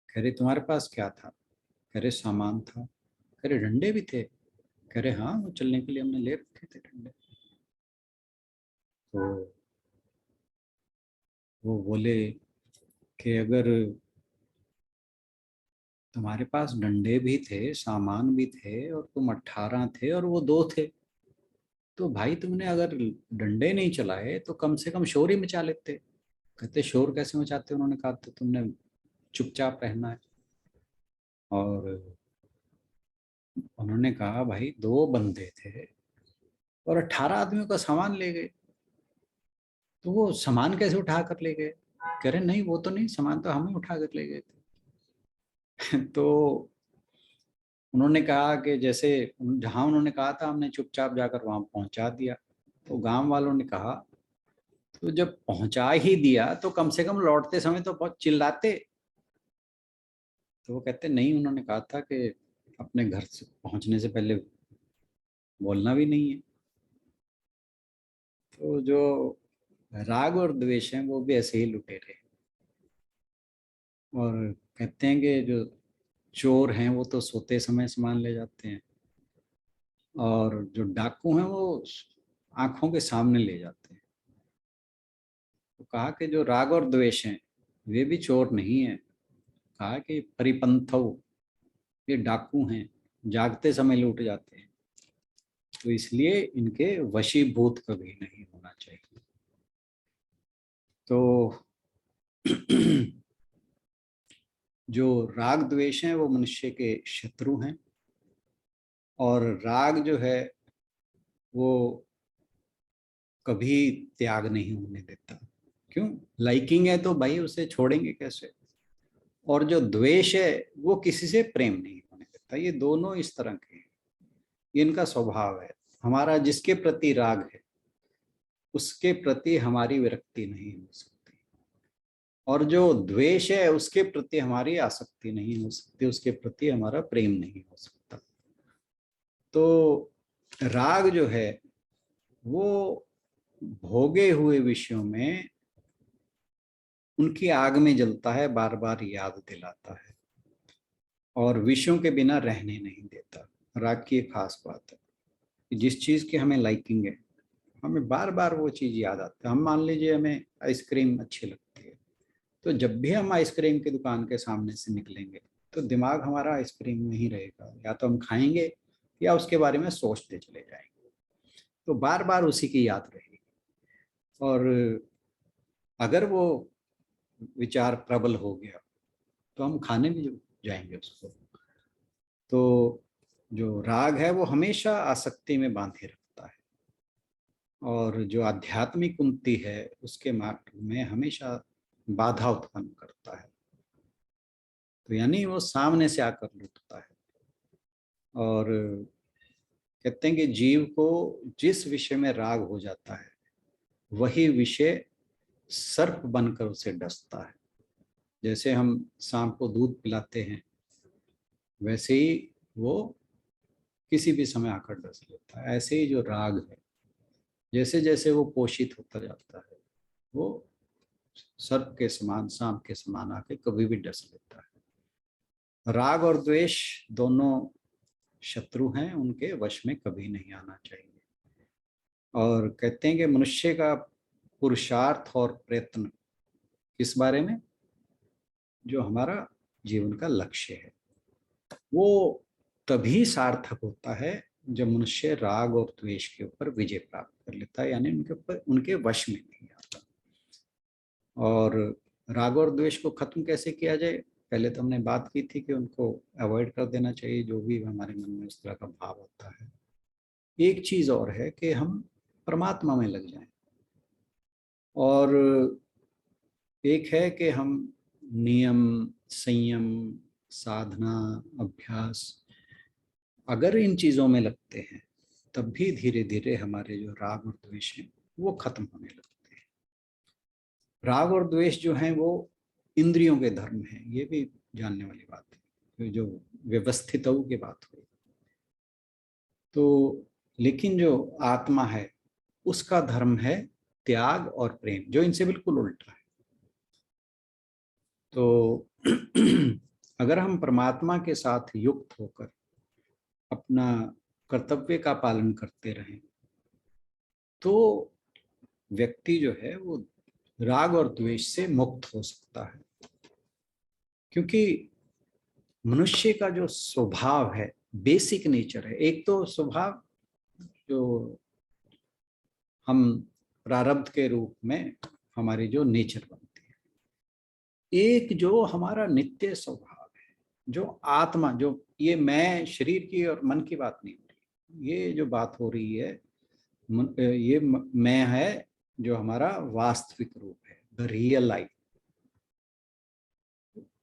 कह रहे तुम्हारे पास क्या था? कह रहे सामान था। कह रहे डंडे भी थे? कह रहे हाँ, वो चलने के लिए हमने ले रखे थे डंडे। तो वो बोले कि अगर तुम्हारे पास डंडे भी थे, सामान भी थे, और तुम 18 थे और वो दो थे, तो भाई तुमने अगर डंडे नहीं चलाए तो कम से कम शोर ही मचा लेते। कहते शोर कैसे मचाते? उन्होंने कहा तो तुमने चुपचाप रहना है। और उन्होंने कहा भाई दो बंदे थे और 18 आदमियों का सामान ले गए, तो वो सामान कैसे उठा कर ले गए? कह रहे नहीं वो तो नहीं, सामान तो हम ही उठा कर ले गए थे तो उन्होंने कहा कि जैसे जहां उन्होंने कहा था हमने चुपचाप जाकर वहां पहुंचा दिया। तो गांव वालों ने कहा तो जब पहुंचा ही दिया तो कम से कम लौटते समय तो बहुत चिल्लाते। तो वो कहते नहीं, उन्होंने कहा था कि अपने घर से पहुंचने से पहले बोलना भी नहीं है। तो जो राग और द्वेष हैं वो भी ऐसे ही लुटेरे हैं। और कहते हैं कि जो चोर हैं वो तो सोते समय सामान ले जाते हैं, और जो डाकू हैं वो आंखों के सामने ले जाते हैं। तो कहा कि जो राग और द्वेष हैं वे भी चोर नहीं है। कहा कि परिपंथव, ये डाकू हैं, जागते समय लूट जाते हैं, तो इसलिए इनके वशीभूत कभी नहीं होना चाहिए। तो जो राग द्वेष हैं वो मनुष्य के शत्रु हैं। और राग जो है वो कभी त्याग नहीं होने देता। क्यों? लाइकिंग है तो भाई उसे छोड़ेंगे कैसे? और जो द्वेष है वो किसी से प्रेम नहीं होने देता। ये दोनों इस तरह के हैं, ये इनका स्वभाव है। हमारा जिसके प्रति राग है उसके प्रति हमारी विरक्ति नहीं हो सकती, और जो द्वेष है उसके प्रति हमारी आसक्ति नहीं हो सकती, उसके प्रति हमारा प्रेम नहीं हो सकता। तो राग जो है वो भोगे हुए विषयों में उनकी आग में जलता है, बार बार याद दिलाता है, और विषयों के बिना रहने नहीं देता। राग की एक खास बात है कि जिस चीज की हमें लाइकिंग है हमें बार बार वो चीज याद आती है। हम मान लीजिए हमें आइसक्रीम अच्छी लगती है, तो जब भी हम आइसक्रीम की दुकान के सामने से निकलेंगे तो दिमाग हमारा आइसक्रीम में ही रहेगा, या तो हम खाएंगे या उसके बारे में सोचते चले जाएंगे। तो बार बार उसी की याद रहेगी। और अगर वो विचार प्रबल हो गया तो हम खाने भी जाएंगे उसको। तो जो राग है वो हमेशा आसक्ति में बांधे रखता है, और जो आध्यात्मिक उन्नति है उसके मार्ग में हमेशा बाधा उत्पन्न करता है। तो यानी वो सामने से आकर लुटता है। और कहते हैं कि जीव को जिस विषय में राग हो जाता है वही विषय सर्प बनकर उसे डसता है। जैसे हम सांप को दूध पिलाते हैं वैसे ही वो किसी भी समय आकर डस लेता है। ऐसे ही जो राग है जैसे जैसे वो पोषित होता जाता है वो सर्प के समान, सांप के समान आके कभी भी डस लेता है। राग और द्वेष दोनों शत्रु हैं, उनके वश में कभी नहीं आना चाहिए। और कहते हैं कि मनुष्य का पुरुषार्थ और प्रयत्न किस बारे में, जो हमारा जीवन का लक्ष्य है, वो तभी सार्थक होता है जब मनुष्य राग और द्वेष के ऊपर विजय प्राप्त कर लेता है, यानी उनके ऊपर, उनके वश में नहीं आता। और राग और द्वेष को खत्म कैसे किया जाए, पहले तो हमने बात की थी कि उनको अवॉइड कर देना चाहिए, जो भी हमारे मन में उस तरह का भाव आता है। एक चीज और है कि हम परमात्मा में लग जाएं, और एक है कि हम नियम, संयम, साधना, अभ्यास, अगर इन चीजों में लगते हैं तब भी धीरे धीरे हमारे जो राग और द्वेष हैं वो खत्म होने लगते हैं। राग और द्वेष जो हैं वो इंद्रियों के धर्म हैं, ये भी जानने वाली बात है, जो व्यवस्थित की बात हुई। तो लेकिन जो आत्मा है उसका धर्म है त्याग और प्रेम, जो इनसे बिल्कुल उल्टा है। तो अगर हम परमात्मा के साथ युक्त होकर अपना कर्तव्य का पालन करते रहें तो व्यक्ति जो है वो राग और द्वेष से मुक्त हो सकता है। क्योंकि मनुष्य का जो स्वभाव है, बेसिक नेचर है, एक तो स्वभाव जो हम प्रारब्ध के रूप में हमारी जो नेचर बनती है, एक जो हमारा नित्य स्वभाव है, जो आत्मा, जो ये मैं शरीर की और मन की बात नहीं हो रही, ये जो बात हो रही है ये मैं है जो हमारा वास्तविक रूप है, द रियल लाइफ।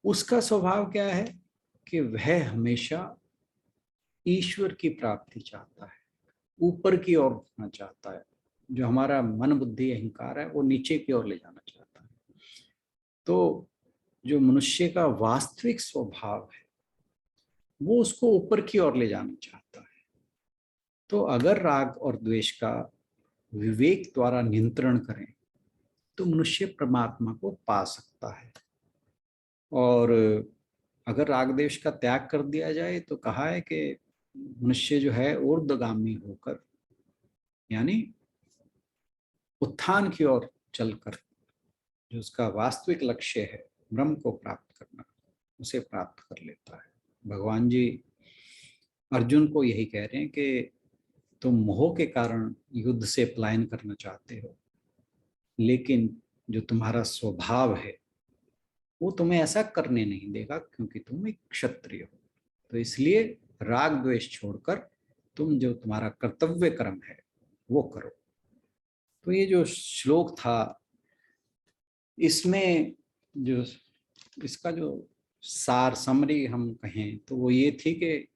उसका स्वभाव क्या है कि वह हमेशा ईश्वर की प्राप्ति चाहता है, ऊपर की ओर उठना चाहता है। जो हमारा मन, बुद्धि, अहंकार है वो नीचे की ओर ले जाना चाहता है। तो जो मनुष्य का वास्तविक स्वभाव है वो उसको ऊपर की ओर ले जाना चाहता है। तो अगर राग और द्वेष का विवेक द्वारा नियंत्रण करें तो मनुष्य परमात्मा को पा सकता है। और अगर राग द्वेष का त्याग कर दिया जाए तो कहा है कि मनुष्य जो है ऊर्ध्वगामी होकर, यानी उत्थान की ओर चलकर जो उसका वास्तविक लक्ष्य है ब्रह्म को प्राप्त करना, उसे प्राप्त कर लेता है। भगवान जी अर्जुन को यही कह रहे हैं कि तुम मोह के कारण युद्ध से पलायन करना चाहते हो, लेकिन जो तुम्हारा स्वभाव है वो तुम्हें ऐसा करने नहीं देगा, क्योंकि तुम एक क्षत्रिय हो। तो इसलिए राग द्वेष छोड़कर तुम जो तुम्हारा कर्तव्य कर्म है वो करो। तो ये जो श्लोक था, इसमें जो इसका जो सार समरी हम कहें तो वो ये थी कि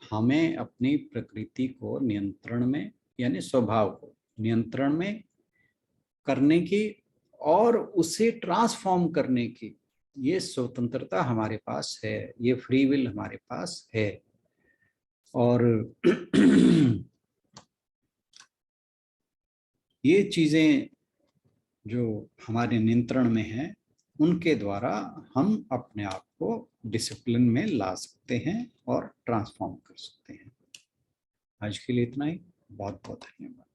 हमें अपनी प्रकृति को नियंत्रण में, यानी स्वभाव को नियंत्रण में करने की और उसे ट्रांसफॉर्म करने की ये स्वतंत्रता हमारे पास है, ये फ्री विल हमारे पास है। और ये चीजें जो हमारे नियंत्रण में हैं उनके द्वारा हम अपने आप को डिसिप्लिन में ला सकते हैं और ट्रांसफॉर्म कर सकते हैं। आज के लिए इतना ही, बहुत बहुत धन्यवाद।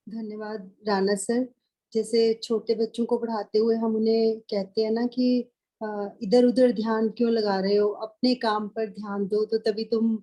धन्यवाद राणा सर। जैसे छोटे बच्चों को पढ़ाते हुए हम उन्हें कहते हैं ना कि इधर उधर ध्यान क्यों लगा रहे हो, अपने काम पर ध्यान दो तो तभी तुम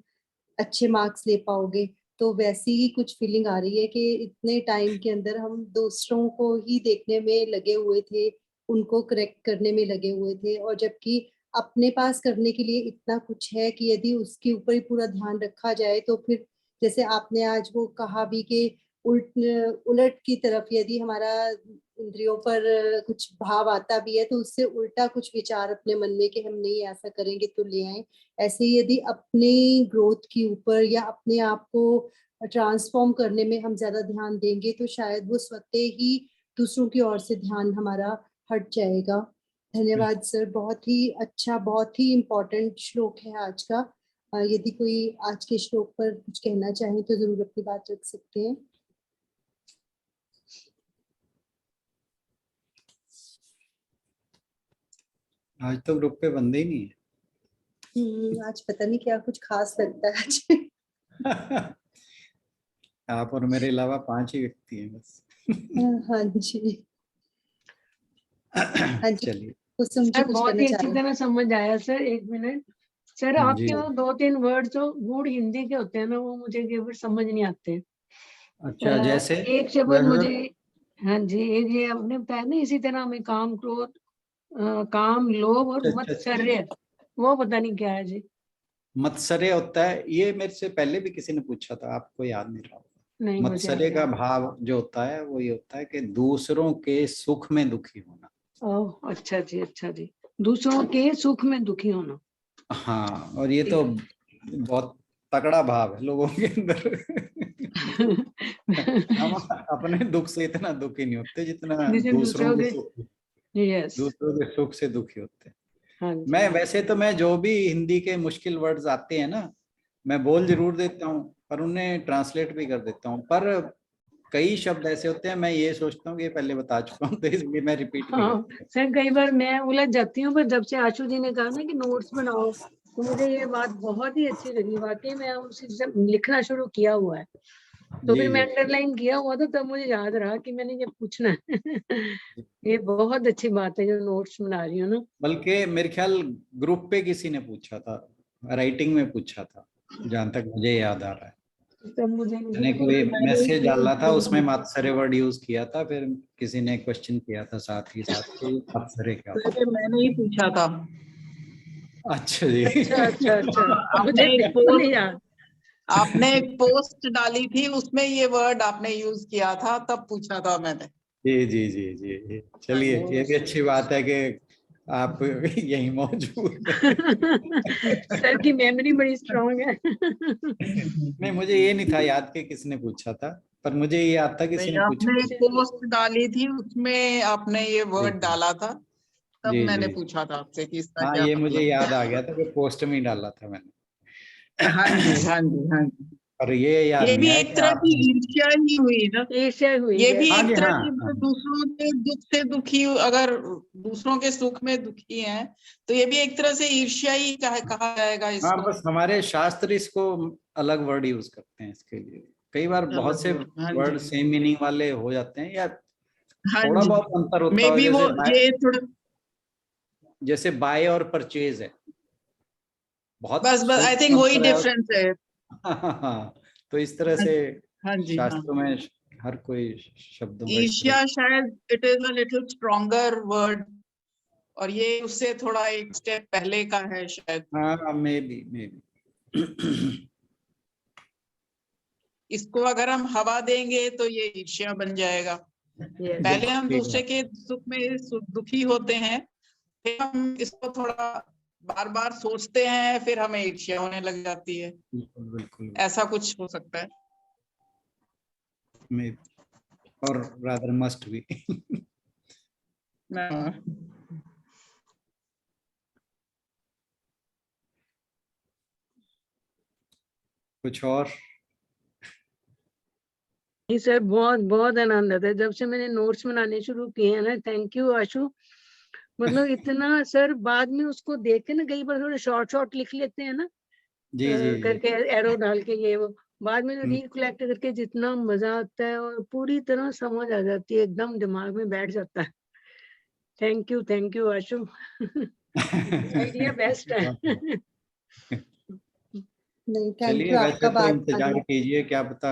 अच्छे मार्क्स ले पाओगे। तो वैसी ही कुछ फीलिंग आ रही है कि इतने टाइम के अंदर हम दूसरों को ही देखने में लगे हुए थे, उनको करेक्ट करने में लगे हुए थे, और जबकि अपने पास करने के लिए इतना कुछ है कि यदि उसके ऊपर ही पूरा ध्यान रखा जाए तो फिर जैसे आपने आज वो कहा भी कि उलट की तरफ यदि हमारा इंद्रियों पर कुछ भाव आता भी है तो उससे उल्टा कुछ विचार अपने मन में कि हम नहीं ऐसा करेंगे तो ले आए। ऐसे ही यदि अपने ग्रोथ के ऊपर या अपने आप को ट्रांसफॉर्म करने में हम ज्यादा ध्यान देंगे तो शायद वो स्वतः ही दूसरों की ओर से ध्यान हमारा हट जाएगा। धन्यवाद सर, बहुत ही अच्छा, बहुत ही इम्पोर्टेंट श्लोक है आज का। यदि कोई आज के श्लोक पर कुछ कहना चाहे तो जरूर अपनी बात रख सकते हैं। आज तो ग्रुप पे बंदे ही नहीं है। आज पता नहीं क्या कुछ खास लगता है आज। आप और मेरे अलावा 5 ही व्यक्ति हैं बस। हाँ जी, हाँ जी। चलिए कुसुम जी सर कुछ बहुत कहना ही चाह अच्छी रहे हैं। तरह समझ आया सर। एक मिनट सर, आपके जी। वो 2-3 वर्ड जो गूढ़ हिंदी के होते हैं ना, वो मुझे कई बार समझ नहीं आते। अच्छा, जैसे एक शब्द मुझे, हाँ जी, एक ये आपने बताया ना, इसी तरह हमें काम, क्रोध, काम, लोभ और मत्सर्य, वो पता नहीं क्या है जी। मत्सर्य होता है, ये मेरे से पहले भी किसी ने पूछा था, आपको याद नहीं रहा। नहीं मुझे मत्सर्य का भाव जो होता है वो ये होता है कि दूसरों के सुख में दुखी होना। ओह अच्छा जी, अच्छा जी, दूसरों के सुख में दुखी होना। हाँ, और ये तो बहुत तगड़ा भाव है लोगों के अंदर। हम अपने दुख से इतना दुखी नहीं होते जितना दूसरों के सुख, यस, दूसरों के सुख से दुखी होते हैं। हाँ जी। मैं वैसे तो मैं जो भी हिंदी के मुश्किल वर्ड्स आते हैं ना, मैं बोल जरूर देता हूँ पर उन्हें ट्रांसलेट भी कर देता हूँ। पर कई शब्द ऐसे होते हैं मैं ये सोचता हूँ कि ये पहले बता चुका हूँ, तो इसलिए मैं रिपीट नहीं हाँ करता। सर, कई बार मैं उलझ जाती हूँ, पर जब से आशु जी ने कहा ना कि नोट्स बनाओ, तो मुझे ये बात बहुत ही अच्छी लगी। वाकई मैं उसी से लिखना शुरू किया हुआ है, तो जी फिर मैं जी अंडरलाइन किया हुआ था, तब मुझे याद रहा कि मैंने ये पूछना है। ये बहुत अच्छी बात है जो नोट्स बना रही हूँ ना। बल्कि मेरे ख्याल ग्रुप पे किसी ने पूछा था, राइटिंग में पूछा था, जहां तक मुझे याद आ रहा है। तब मुझे मैंने कोई मैसेज डाला था, उसमें मत्सर्य वर्ड यूज किया था, फिर किसी ने क्वेश्चन किया था साथ ही साथ कि मत्सर्य क्या होता पहले मैंने ही पूछा था। है। अच्छा जी। अच्छा अच्छा अच्छा, मुझे आपने एक बिल्कुल नहीं याद। आपने एक पोस्ट डाली थी, उसमें ये वर्ड आपने यूज किया था, तब पूछा था मैंने। जी जी जी जी, चलिए ये भी अच्छी बात है कि आप यही मौजूद है। सर की मेमोरी बड़ी स्ट्रांग है। नहीं, मुझे ये नहीं था याद कि किसने पूछा था, पर मुझे ये याद था किसी नहीं, ने पूछा आपने था। एक पोस्ट डाली थी, उसमें आपने ये जी वर्ड डाला था, तब जी मैंने जी, पूछा था आपसे कि इसका हाँ क्या ये मुझे मतलब याद आ गया था कि पोस्ट में ही डाला था मैंने। है। हाँ जी, हाँ जी, हाँ जी। और ये याद ये नहीं भी आया एक कि तरह आप। की ईर्ष्या ही हुई ना। ईर्ष्या हुई ये है। भी हाँ एक जी, तरह हाँ की, हाँ। दूसरों के दुख से दुखी, अगर दूसरों के सुख में दुखी हैं तो ये भी एक तरह से ईर्ष्या ही कहा जाएगा हाँ, इसको। बस हमारे शास्त्र इसको अलग वर्ड यूज करते हैं इसके लिए। कई बार बहुत से हाँ वर्ड जी, सेम मीनिंग वाले हो जाते हैं या हाँ थोड़ा जी। बहुत अंतर होता मे हो, बी वो ये थोड़ा, जैसे बाय और परचेज है, बहुत बस सूक्ष्म आई थिंक वही अंतर है। डिफरेंस है। हाँ, तो इस तरह हाँ से हाँ जी, हाँ। शास्त्रों में हर कोई शब्दों का इस तरह ईर्ष्या शायद it is a little stronger word, और ये उससे थोड़ा एक स्टेप पहले का है शायद। हाँ, मे बी इसको अगर हम हवा देंगे तो ये ईर्ष्या बन जाएगा। पहले हम ठीक दूसरे है। के सुख में दुखी होते हैं, फिर हम इसको थोड़ा बार बार सोचते हैं, फिर हमें ईर्ष्या होने लग जाती है। बिल्कुल बिल्कुल, ऐसा कुछ हो सकता है। मे और रादर मस्ट भी। हाँ। कुछ और? जी सर, बहुत बहुत आनंद आता है जब से मैंने नोट्स बनाने शुरू किए हैं ना। थैंक यू आशु। मतलब इतना सर, बाद में उसको देख के ना, कई बार थोड़े शॉर्ट शॉर्ट लिख लेते हैं ना, जी जी जी। करके एरो डाल के, ये वो बाद में रिकलेक्ट करके जितना मजा आता है, और पूरी तरह समझ आ जाती है, एकदम दिमाग में बैठ जाता है। Thank you Ashu. Idea best है। नहीं, थैंक चलिए, यू, वैसे आपका तो बात इंतजार कीजिए, क्या पता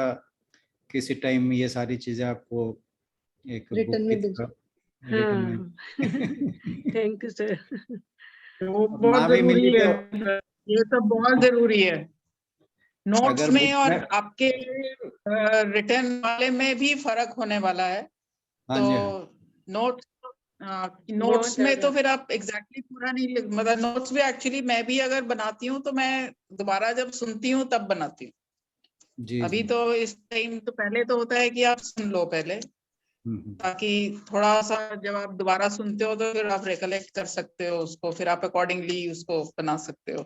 किसी टाइम ये सारी चीजें आपको एक रिटर्न बुक की में भेज। तरह रिटर्न में हाँ। Thank you sir. वो और बहुत ना भी जरूरी मिली है, तो ये सब बहुत जरूरी है। नोट्स अगर में बुक और में, आपके रिटर्न वाले में भी फर्क होने वाला है। हाँ तो जी हाँ, नोट्स बहुत नोट्स में तो ज्यादा। फिर आप एग्जैक्टली पूरा नहीं मतलब नोट्स भी एक्चुअली मैं भी अगर बनाती हूँ तो मैं दोबारा जब सुनती हूँ तब बनाती हूँ। जी अभी जी। तो इस टाइम तो पहले तो होता है कि आप सुन लो पहले, हम्म। ताकि थोड़ा सा जब आप दोबारा सुनते हो तो फिर आप रिकलेक्ट कर सकते हो उसको, फिर आप अकॉर्डिंगली उसको बना सकते हो।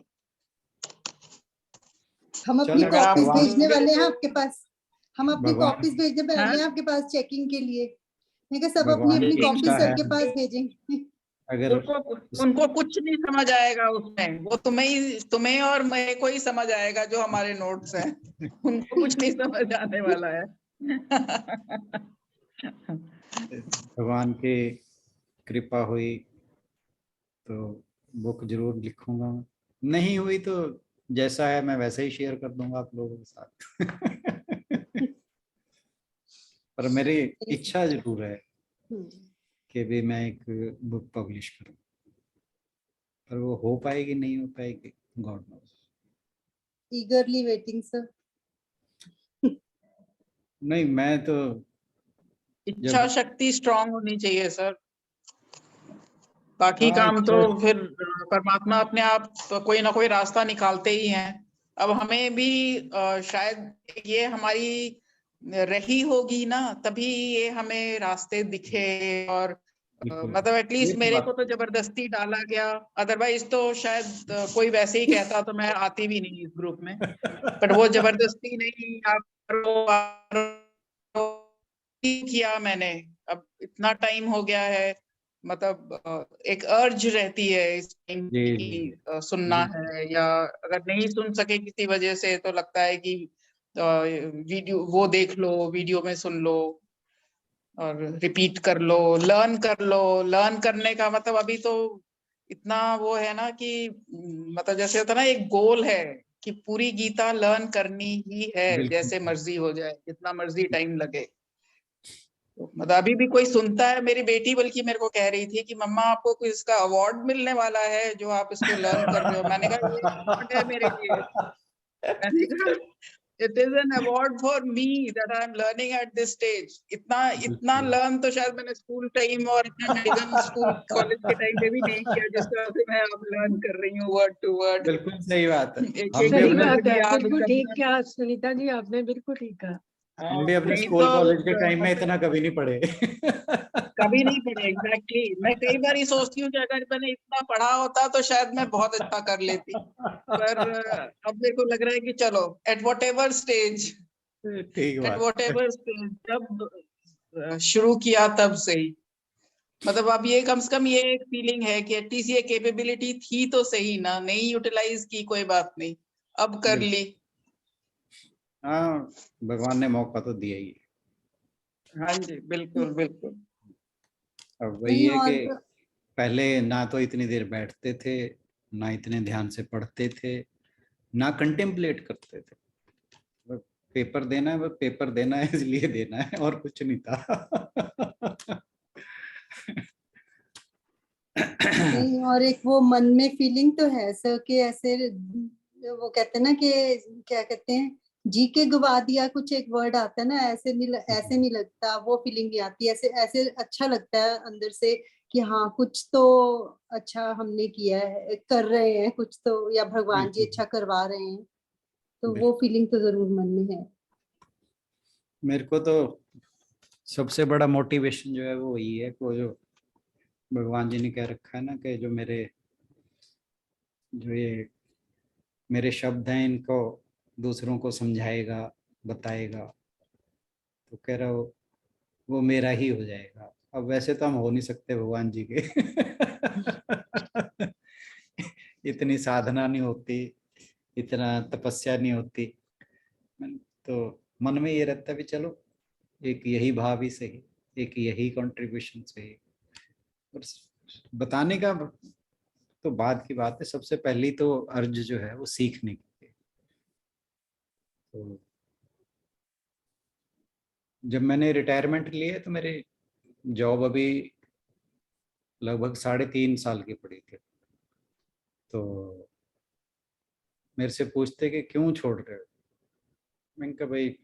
हम अपनी चलो अगर आप कॉपीज भगवान, भेजने सुनोगे वाले हैं तो आपके पास, हम अपनी भगवान, कॉपीज भेजने वाले हाँ हैं आपके पास चेकिंग के लिए। मैं कहा सब अपनी भगवान अपनी की चेकिंग कॉपी इच्छा सर है, के पास भेजेंगे। अगर उनको उनको कुछ नहीं समझ आएगा उसमें, वो तुम्हें और मेरे को ही समझ आएगा जो हमारे नोट्स हैं। उनको कुछ नहीं समझ आने वाला है। भगवान की कृपा हुई तो बुक जरूर लिखूंगा। नहीं हुई तो जैसा है मैं वैसे ही शेयर कर दूंगा आप लोगों के साथ। पर मेरी इच्छा जरूर है कि भी मैं एक बुक पब्लिश करूं, पर वो हो पाएगी नहीं हो पाएगी, गॉड नोस। ईगरली waiting sir. नहीं मैं तो इच्छा जब, शक्ति स्ट्रांग होनी चाहिए सर, बाकी हाँ काम तो इच्छा, फिर परमात्मा अपने आप तो कोई ना कोई रास्ता निकालते ही हैं। अब हमें भी शायद ये हमारी रही होगी ना, तभी ये हमें रास्ते दिखे। और बिल्कुल मतलब ये एटलीस्ट तो मेरे को बात, तो जबरदस्ती डाला गया, अदरवाइज तो शायद कोई वैसे ही कहता तो मैं आती भी नहीं इस ग्रुप में। पर वो जबरदस्ती नहीं, आप किया मैंने। अब इतना टाइम हो गया है, मतलब एक अर्ज रहती है इस टाइम जी जी की, सुनना जी है, या अगर नहीं सुन सके किसी वजह से तो लगता है कि वीडियो वो देख लो, वीडियो में सुन लो और रिपीट कर लो, लर्न कर लो। लर्न करने का मतलब अभी तो इतना वो है ना कि मतलब जैसे होता है ना, एक गोल है कि पूरी गीता लर्न करनी ही है, बिल्कुल। जैसे मर्जी हो जाए, जितना मर्जी टाइम लगे। तो मतलब अभी भी कोई सुनता है, मेरी बेटी बल्कि मेरे को कह रही थी कि मम्मा आपको कोई इसका अवार्ड मिलने वाला है जो आप इसको लर्न कर रहे हो। मैंने कहा ये अवार्ड है मेरे लिए। मैंने कहा it is an award for me that I am learning at this stage. इतना इतना बिल्कुल। लर्न तो शायद मैंने स्कूल टाइम और अपने मेडिकल स्कूल कॉलेज के टाइम पे भी नहीं किया, जिस तरह से मैं अब लर्न कर रही हूँ वर्ड टू वर्ड, बिल्कुल सही बात है। एक हम एक भी सही अपने बात वर्ड है, याद बिल्कुल ठीक करना। किया सुनीता जी, आपने बिल्कुल ठीक कहा। हम भी अपने नहीं स्कूल तो कॉलेज के टाइम में इतना मतलब कभी नहीं पढ़े। कभी नहीं पढ़े एग्जैक्टली। मैं कई बार ही सोचती हूँ कि अगर मैंने इतना पढ़ा होता तो शायद मैं बहुत अच्छा कर लेती। पर अब मेरे को लग रहा है कि चलो एट वॉट एवर स्टेज, ठीक एट बात वॉट है। एवर स्टेज जब शुरू किया तब से ही, मतलब अब ये कम से कम ये एक फीलिंग है कि एटलीस्ट ये कैपेबिलिटी थी तो सही ना, नहीं यूटिलाइज की कोई बात नहीं, अब कर बिल्कुल। ली। हाँ, भगवान ने मौका तो दिया ही है। हाँ जी, बिल्कुल बिल्कुल। अब वही नहीं है कि और पहले ना तो इतनी देर बैठते थे, ना इतने ध्यान से पढ़ते थे, ना कंटेम्पलेट करते थे। बस पेपर देना है, बस पेपर देना है, इसलिए देना है, और कुछ नहीं था। नहीं और एक वो मन में फीलिंग तो है सर कि ऐसे वो कहते हैं ना कि क्या कहते हैं, जी के गवा दिया, कुछ एक वर्ड आता है ना, ऐसे नहीं लगता, वो फीलिंग नहीं आती, ऐसे ऐसे अच्छा लगता है अंदर से कि हाँ कुछ तो अच्छा हमने किया है, कर रहे हैं कुछ तो, या भगवान जी बिल्कुल अच्छा करवा रहे हैं, तो वो बिल्कुल। फीलिंग तो जरूर मन में है। मेरे को तो सबसे बड़ा मोटिवेशन जो है वो वही है, वो जो भगवान जी ने कह रखा है ना कि जो ये मेरे शब्द हैं, इनको दूसरों को समझाएगा, बताएगा, तो कह रहा हो वो मेरा ही हो जाएगा। अब वैसे तो हम हो नहीं सकते भगवान जी के। इतनी साधना नहीं होती, इतना तपस्या नहीं होती। तो मन में ये रहता है भी चलो एक यही भाव ही सही, एक यही कंट्रीब्यूशन सही। और बताने का तो बाद की बात है, सबसे पहली तो अर्ज जो है वो सीखने की है। तो जब मैंने रिटायरमेंट लिया तो मेरे जॉब अभी लगभग 3.5 साल की पड़ी थी। तो मेरे से पूछते कि क्यों छोड़ रहे हो, मैंने कहा भाई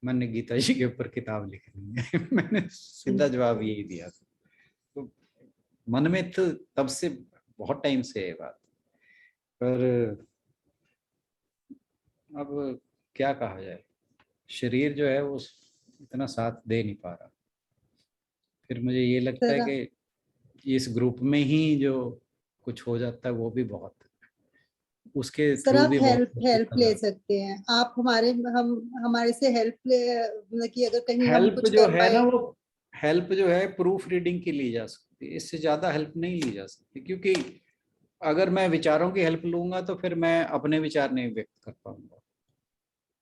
मैंने गीता जी के ऊपर किताब लिखनी है। मैंने सीधा जवाब यही दिया था। तो मन में तो तब से बहुत टाइम से है बात, पर अब क्या कहा जाए, शरीर जो है वो इतना साथ दे नहीं पा रहा। फिर मुझे ये लगता है सर कि इस ग्रुप में ही जो कुछ हो जाता है वो भी बहुत, उसके सर थ्रू आप भी बहुत हेल्प कुछ हेल्प सीखा ले जा सकते हैं। आप हमारे से हेल्प ले, मतलब कि अगर कहीं हम हेल्प कुछ जो कर है पाए। ना वो हेल्प जो है प्रूफ रीडिंग की ली जा सकती है, इससे ज्यादा हेल्प नहीं ली जा सकती, क्योंकि अगर मैं विचारों की हेल्प लूंगा तो फिर मैं अपने विचार नहीं व्यक्त कर पाऊंगा,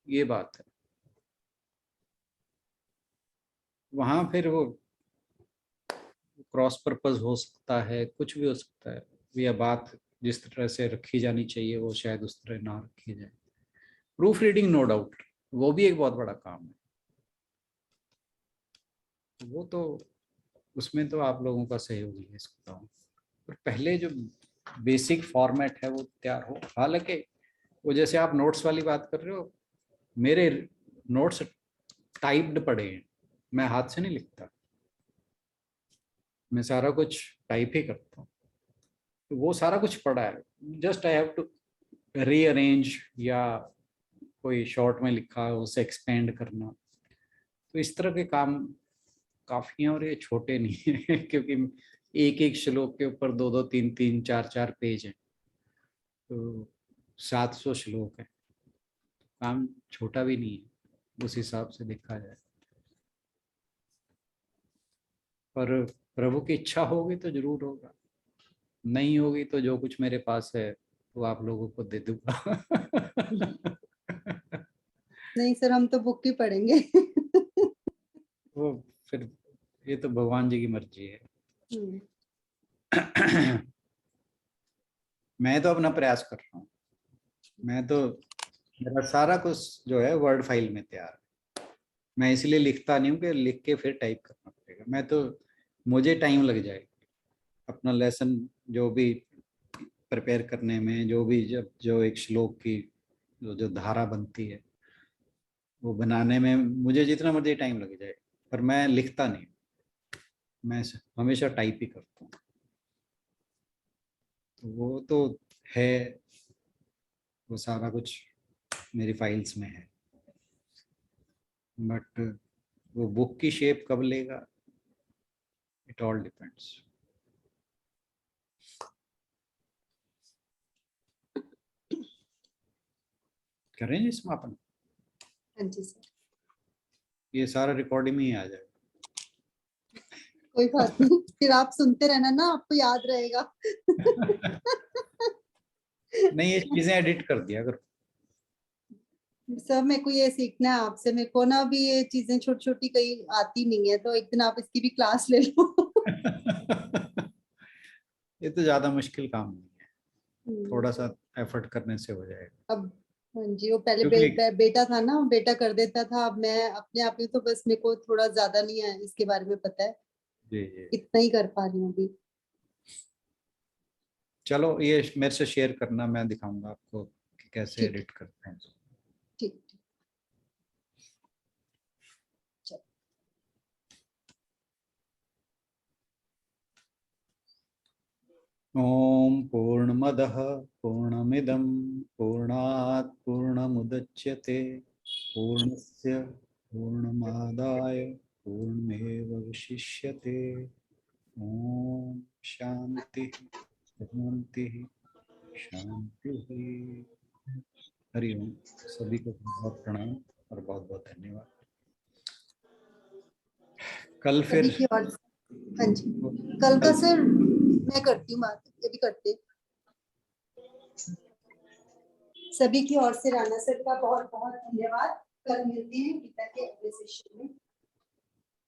ये बात है। वहां फिर वो क्रॉस पर्पस हो सकता है, कुछ भी हो सकता है, या बात जिस तरह से रखी जानी चाहिए वो शायद उस तरह ना रखी जाए। प्रूफ रीडिंग नो डाउट वो भी एक बहुत बड़ा काम है, वो तो उसमें तो आप लोगों का सहयोग ही है इसको। पर पहले जो बेसिक फॉर्मेट है वो तैयार हो। हालांकि वो जैसे आप नोट्स वाली बात कर रहे हो, मेरे नोट्स टाइप्ड पड़े हैं, मैं हाथ से नहीं लिखता, मैं सारा कुछ टाइप ही करता हूँ। तो वो सारा कुछ पड़ा है, just I have to rearrange, या कोई शॉर्ट में लिखा है उसे एक्सपेंड करना। तो इस तरह के काम काफी हैं, और ये छोटे नहीं है क्योंकि एक एक श्लोक के ऊपर 2-2 3-3 4-4 पेज हैं, तो 700 श्लोक है, काम छोटा भी नहीं है उस हिसाब से देखा जाए। पर प्रभु की इच्छा होगी तो जरूर होगा, नहीं होगी तो जो कुछ मेरे पास है वो आप लोगों को दे दूंगा। नहीं सर, हम तो बुक ही पढ़ेंगे। वो फिर ये तो भगवान जी की मर्जी है। मैं तो अपना प्रयास कर रहा हूँ, मैं तो मेरा सारा कुछ जो है वर्ड फाइल में तैयार है। मैं इसलिए लिखता नहीं हूँ कि लिख के फिर टाइप करना पड़ेगा, मैं तो मुझे टाइम लग जाएगा अपना लेसन जो भी प्रिपेयर करने में, जो भी जब जो एक श्लोक की जो धारा बनती है वो बनाने में मुझे जितना मर्जी टाइम लग जाए, पर मैं लिखता नहीं, मैं हमेशा टाइप ही करता हूँ। तो वो तो है, वो सारा कुछ मेरी फाइल्स में है, बट वो बुक की शेप कब लेगा, इट ऑल डिपेंड्स। करें जी समापन, हाँ जी सर, ये सारा रिकॉर्डिंग में ही आ जाएगा। कोई बात नहीं, फिर आप सुनते रहना ना, आपको याद रहेगा। नहीं, ये चीजें एडिट कर दिया अगर। सर मेरे को ये सीखना है आपसे, मेरे को ना भी ये चीजें छोटी छोटी कहीं आती नहीं है, तो एक दिन आप इसकी भी क्लास ले लो। ये तो ज्यादा मुश्किल काम नहीं है, हम्म, थोड़ा सा एफर्ट करने से हो जाएगा। अब हाँ जी, वो पहले क्योंकि बेटा था ना, बेटा कर देता था, अब मैं अपने आप ही, तो बस मेरे को थोड़ा ज्यादा नहीं है इसके बारे में पता है, जी जी, इतना ही कर पा रही हूँ अभी। चलो ये मेरे से शेयर करना, मैं दिखाऊंगा आपको कि कैसे ठीक है, एडिट करते हैं। ठीक ठीक। चलो। ओम पूर्णमदः पूर्णमिदं पूर्णात् पूर्णमुदच्यते पूर्णस्य पूर्णमादाय पूर्णमेवावशिष्यते। ओम शांति शांति शांति। हरि ओम। सभी को बहुत प्रणाम और बहुत बहुत धन्यवाद। कल सभी फिर की और, हाँ जी, कल का सर मैं करती हूँ बात, ये भी करते हैं। सभी की ओर से राणा सर का बहुत बहुत धन्यवाद। कल मिलते हैं गीता के अगले सेशन में।